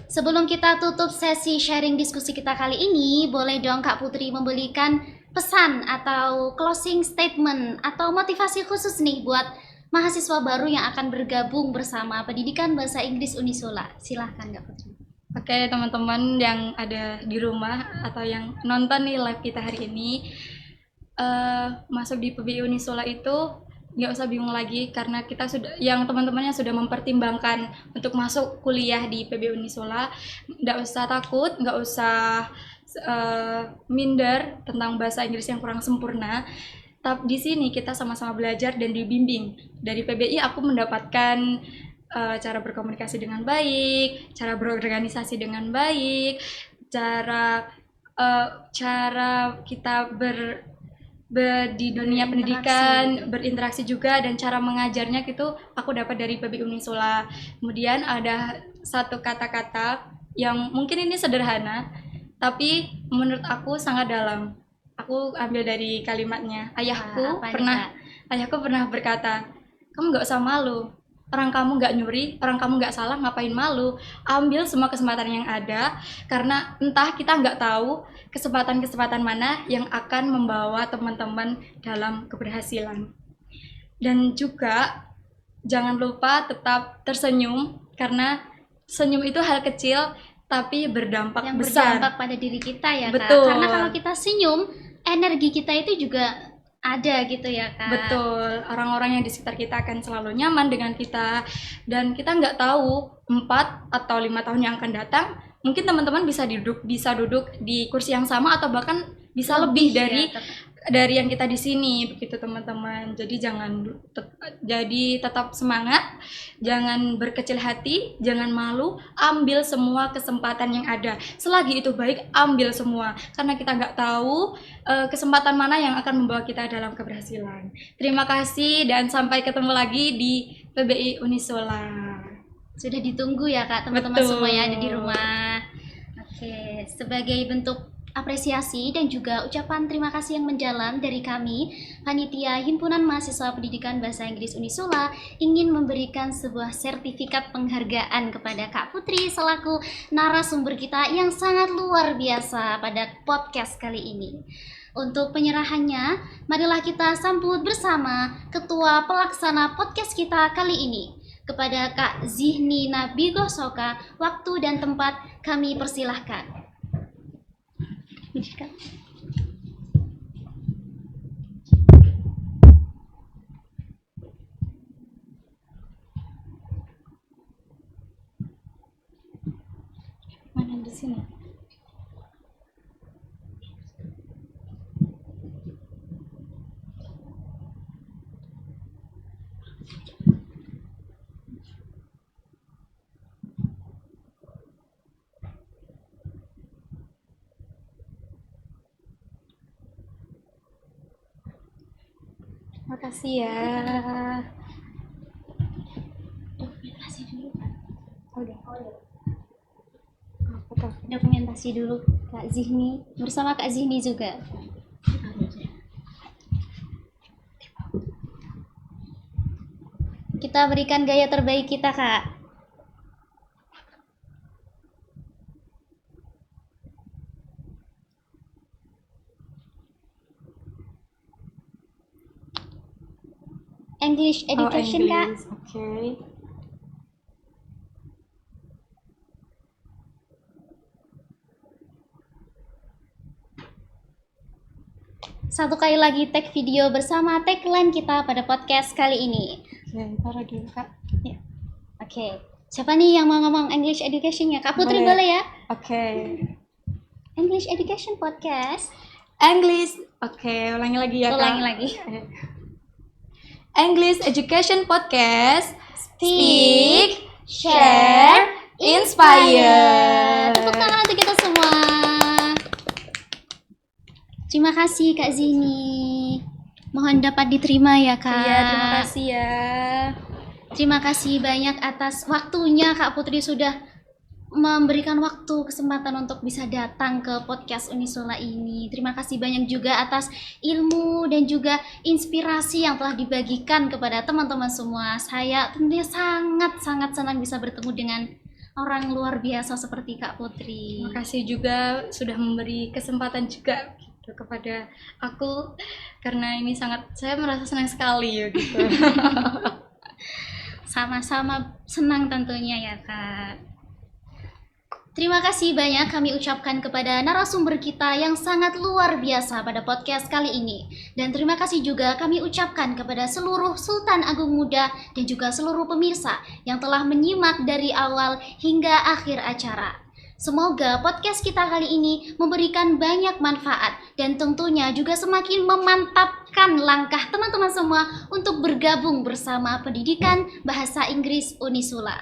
Sebelum kita tutup sesi sharing diskusi kita kali ini, boleh dong Kak Putri memberikan pesan atau closing statement atau motivasi khusus nih buat mahasiswa baru yang akan bergabung bersama pendidikan bahasa Inggris Unisula. Silahkan Kak Putri. Oke teman-teman yang ada di rumah atau yang nonton nih live kita hari ini, masuk di PBI Unisula itu nggak usah bingung lagi, karena kita sudah, yang teman-temannya sudah mempertimbangkan untuk masuk kuliah di PBI Unisula, nggak usah takut, nggak usah minder tentang bahasa Inggris yang kurang sempurna. Tapi di sini kita sama-sama belajar dan dibimbing. Dari PBI aku mendapatkan cara berkomunikasi dengan baik, cara berorganisasi dengan baik, cara kita di dunia pendidikan berinteraksi juga, dan cara mengajarnya gitu aku dapat dari PBI Unisula. Kemudian ada satu kata-kata yang mungkin ini sederhana, tapi menurut aku sangat dalam. Aku ambil dari kalimatnya. Ayahku pernah berkata, kamu nggak usah malu. Orang kamu nggak nyuri, orang kamu nggak salah, ngapain malu? Ambil semua kesempatan yang ada, karena entah kita nggak tahu kesempatan-kesempatan mana yang akan membawa teman-teman dalam keberhasilan. Dan juga jangan lupa tetap tersenyum, karena senyum itu hal kecil tapi berdampak yang besar. Berdampak pada diri kita ya Kak. Betul. Karena kalau kita senyum, energi kita itu juga ada gitu ya Kak. Betul, orang-orang yang di sekitar kita akan selalu nyaman dengan kita, dan kita nggak tahu 4 atau 5 tahun yang akan datang, mungkin teman-teman bisa duduk di kursi yang sama atau bahkan bisa lebih dari yang kita di sini, begitu teman-teman. Jadi tetap semangat, jangan berkecil hati, jangan malu, ambil semua kesempatan yang ada. Selagi itu baik, ambil semua, karena kita nggak tahu kesempatan mana yang akan membawa kita dalam keberhasilan. Terima kasih dan sampai ketemu lagi di PBI Unisula. Sudah ditunggu ya Kak teman-teman semua yang ada di rumah. Oke, sebagai bentuk apresiasi dan juga ucapan terima kasih yang mendalam dari kami, Panitia Himpunan Mahasiswa Pendidikan Bahasa Inggris Unisula ingin memberikan sebuah sertifikat penghargaan kepada Kak Putri selaku narasumber kita yang sangat luar biasa pada podcast kali ini. Untuk penyerahannya, marilah kita sambut bersama Ketua Pelaksana podcast kita kali ini. Kepada Kak Zihni Nabigosoka, waktu dan tempat kami persilahkan. Mana di sini? Makasih ya. Dokumentasi dulu kan. Udah. Apa tuh? Dokumentasi dulu Kak Zihni bersama Kak Zihni juga. Kita berikan gaya terbaik kita, Kak. English education, Kak. English. Oke. Satu kali lagi tag video bersama tagline kita pada podcast kali ini. Oke, taruh dulu Kak. Ya. Oke. Siapa nih yang mau ngomong English education-nya? Kak Putri Boleh. boleh ya? Oke. English education podcast. English. Oke, ulangi lagi ya Kak. Ulangi lagi. English Education Podcast. Speak, share, inspire. Tepuk tangan untuk kita semua. Terima kasih Kak Zini. Mohon dapat diterima ya Kak. Iya, terima kasih ya. Terima kasih banyak atas waktunya Kak Putri sudah memberikan waktu kesempatan untuk bisa datang ke podcast Unisula ini. Terima kasih banyak juga atas ilmu dan juga inspirasi yang telah dibagikan kepada teman-teman semua. Saya tentunya sangat senang bisa bertemu dengan orang luar biasa seperti Kak Putri. Terima kasih juga sudah memberi kesempatan juga gitu kepada aku, karena ini saya merasa senang sekali ya gitu. Sama-sama senang tentunya ya Kak. Terima kasih banyak kami ucapkan kepada narasumber kita yang sangat luar biasa pada podcast kali ini. Dan terima kasih juga kami ucapkan kepada seluruh Sultan Agung Muda dan juga seluruh pemirsa yang telah menyimak dari awal hingga akhir acara. Semoga podcast kita kali ini memberikan banyak manfaat dan tentunya juga semakin memantapkan langkah teman-teman semua untuk bergabung bersama pendidikan bahasa Inggris Unisula.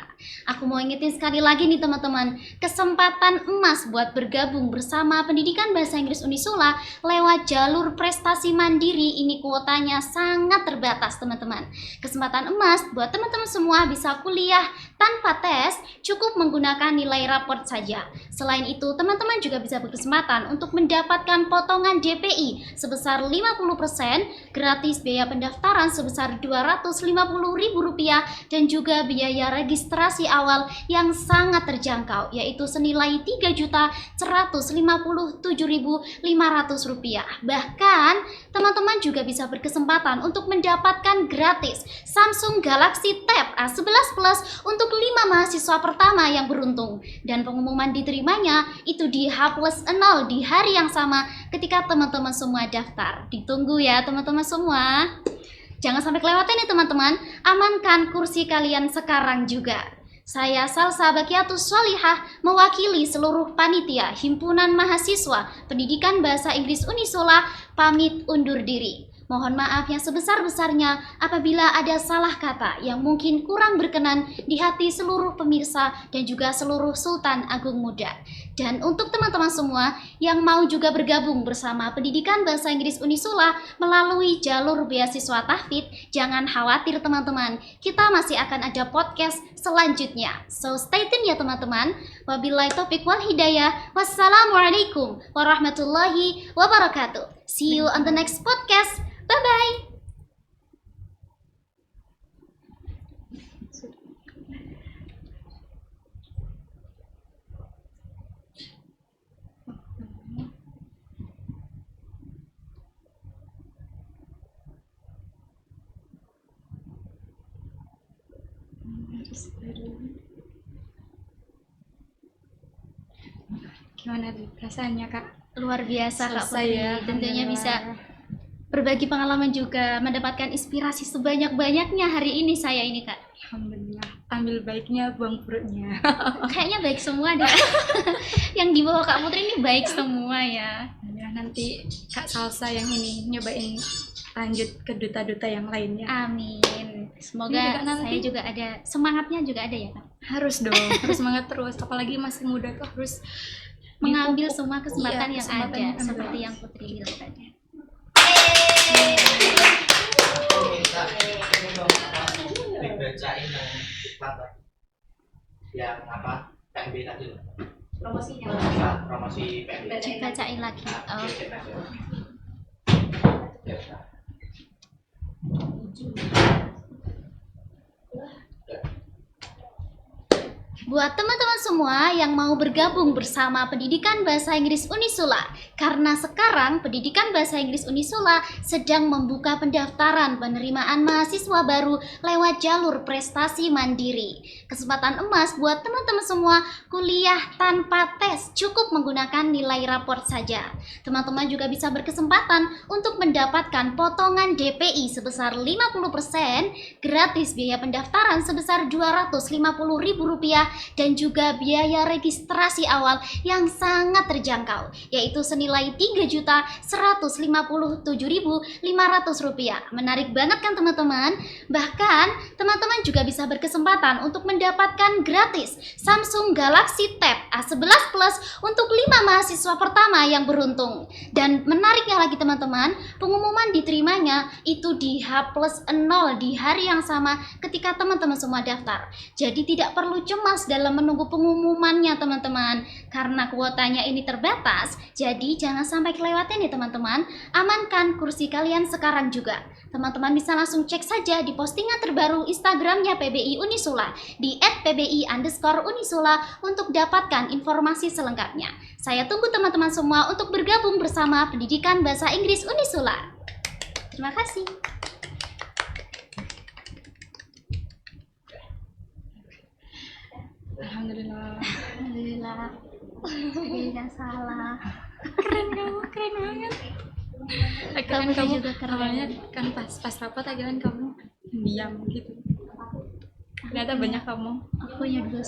Aku mau ingetin sekali lagi nih teman-teman, kesempatan emas buat bergabung bersama pendidikan bahasa Inggris Unisula lewat jalur prestasi mandiri ini kuotanya sangat terbatas teman-teman. Kesempatan emas buat teman-teman semua bisa kuliah tanpa tes, cukup menggunakan nilai raport saja. Selain itu, teman-teman juga bisa berkesempatan untuk mendapatkan potongan DPI sebesar 50%, gratis biaya pendaftaran sebesar Rp250.000 dan juga biaya registrasi awal yang sangat terjangkau, yaitu senilai Rp3.057.500. Bahkan, teman-teman juga bisa berkesempatan untuk mendapatkan gratis Samsung Galaxy Tab A11 Plus untuk 5 mahasiswa pertama yang beruntung, dan pengumuman diterimanya itu di H+0 di hari yang sama ketika teman-teman semua daftar. Ditunggu ya teman-teman semua. Jangan sampai kelewatan ya teman-teman. Amankan kursi kalian sekarang juga. Saya Salsa Bakiatus Sholihah mewakili seluruh panitia Himpunan Mahasiswa Pendidikan Bahasa Inggris Unisula pamit undur diri. Mohon maaf yang sebesar-besarnya apabila ada salah kata yang mungkin kurang berkenan di hati seluruh pemirsa dan juga seluruh Sultan Agung Muda. Dan untuk teman-teman semua yang mau juga bergabung bersama Pendidikan Bahasa Inggris Unisula melalui jalur beasiswa tahfidz, jangan khawatir teman-teman, kita masih akan ada podcast selanjutnya. So stay tune ya teman-teman. Wabillahi taufiq wal hidayah. Wassalamualaikum warahmatullahi wabarakatuh. See you on the next podcast. Bye-bye. Gimana tuh perasaannya Kak? Luar biasa Kak Selesai Putri. ya, Tentunya alhamdulillah. bisa berbagi pengalaman juga, mendapatkan inspirasi sebanyak-banyaknya hari ini saya ini Kak. Alhamdulillah, ambil baiknya, buang buruknya. Kayaknya baik semua deh. Yang dibawa Kak Putri ini baik semua ya. Ya, nanti Kak Salsa yang ini nyobain lanjut ke duta-duta yang lainnya. Amin. Semoga Ini juga nanti- saya juga ada semangatnya juga ada ya Kak. Harus dong, harus semangat terus. Apalagi masih muda tuh harus Mengambil dipupuk. semua kesempatan Iya, yang kesempatan ada yang ada. seperti yang Putri bilang tadi. Yeay. dibacain yang iklan tadi. Yang apa? PMB tadi loh. Promosinya. Promosi PMB. Dibacain lagi. Oh. Buat teman-teman semua yang mau bergabung bersama Pendidikan Bahasa Inggris Unisula, karena sekarang Pendidikan Bahasa Inggris Unisula sedang membuka pendaftaran penerimaan mahasiswa baru lewat jalur prestasi mandiri. Kesempatan emas buat teman-teman semua kuliah tanpa tes, cukup menggunakan nilai raport saja. Teman-teman juga bisa berkesempatan untuk mendapatkan potongan DPI sebesar 50%, gratis biaya pendaftaran sebesar Rp250.000 dan juga biaya registrasi awal yang sangat terjangkau, yaitu senilai Rp3.157.500. Menarik banget kan teman-teman? Bahkan teman-teman juga bisa berkesempatan untuk mendapatkan gratis Samsung Galaxy Tab A11 Plus untuk 5 mahasiswa pertama yang beruntung. Dan menariknya lagi teman-teman, pengumuman diterimanya itu di H+0 di hari yang sama ketika teman-teman semua daftar. Jadi tidak perlu cemas dalam menunggu pengumumannya teman-teman, karena kuotanya ini terbatas. Jadi jangan sampai kelewatan ya teman-teman. Amankan kursi kalian sekarang juga. Teman-teman bisa langsung cek saja di postingan terbaru Instagramnya PBI Unisula di @pbi_unisula untuk dapatkan informasi selengkapnya. Saya tunggu teman-teman semua untuk bergabung bersama Pendidikan Bahasa Inggris Unisula. Terima kasih. Alhamdulillah. Alhamdulillah. Tidak salah. Keren kamu, keren banget. Kamu juga keren. Awalnya kan pas rapat akhirnya kamu diam gitu. Ternyata banyak kamu. Aku ya dulu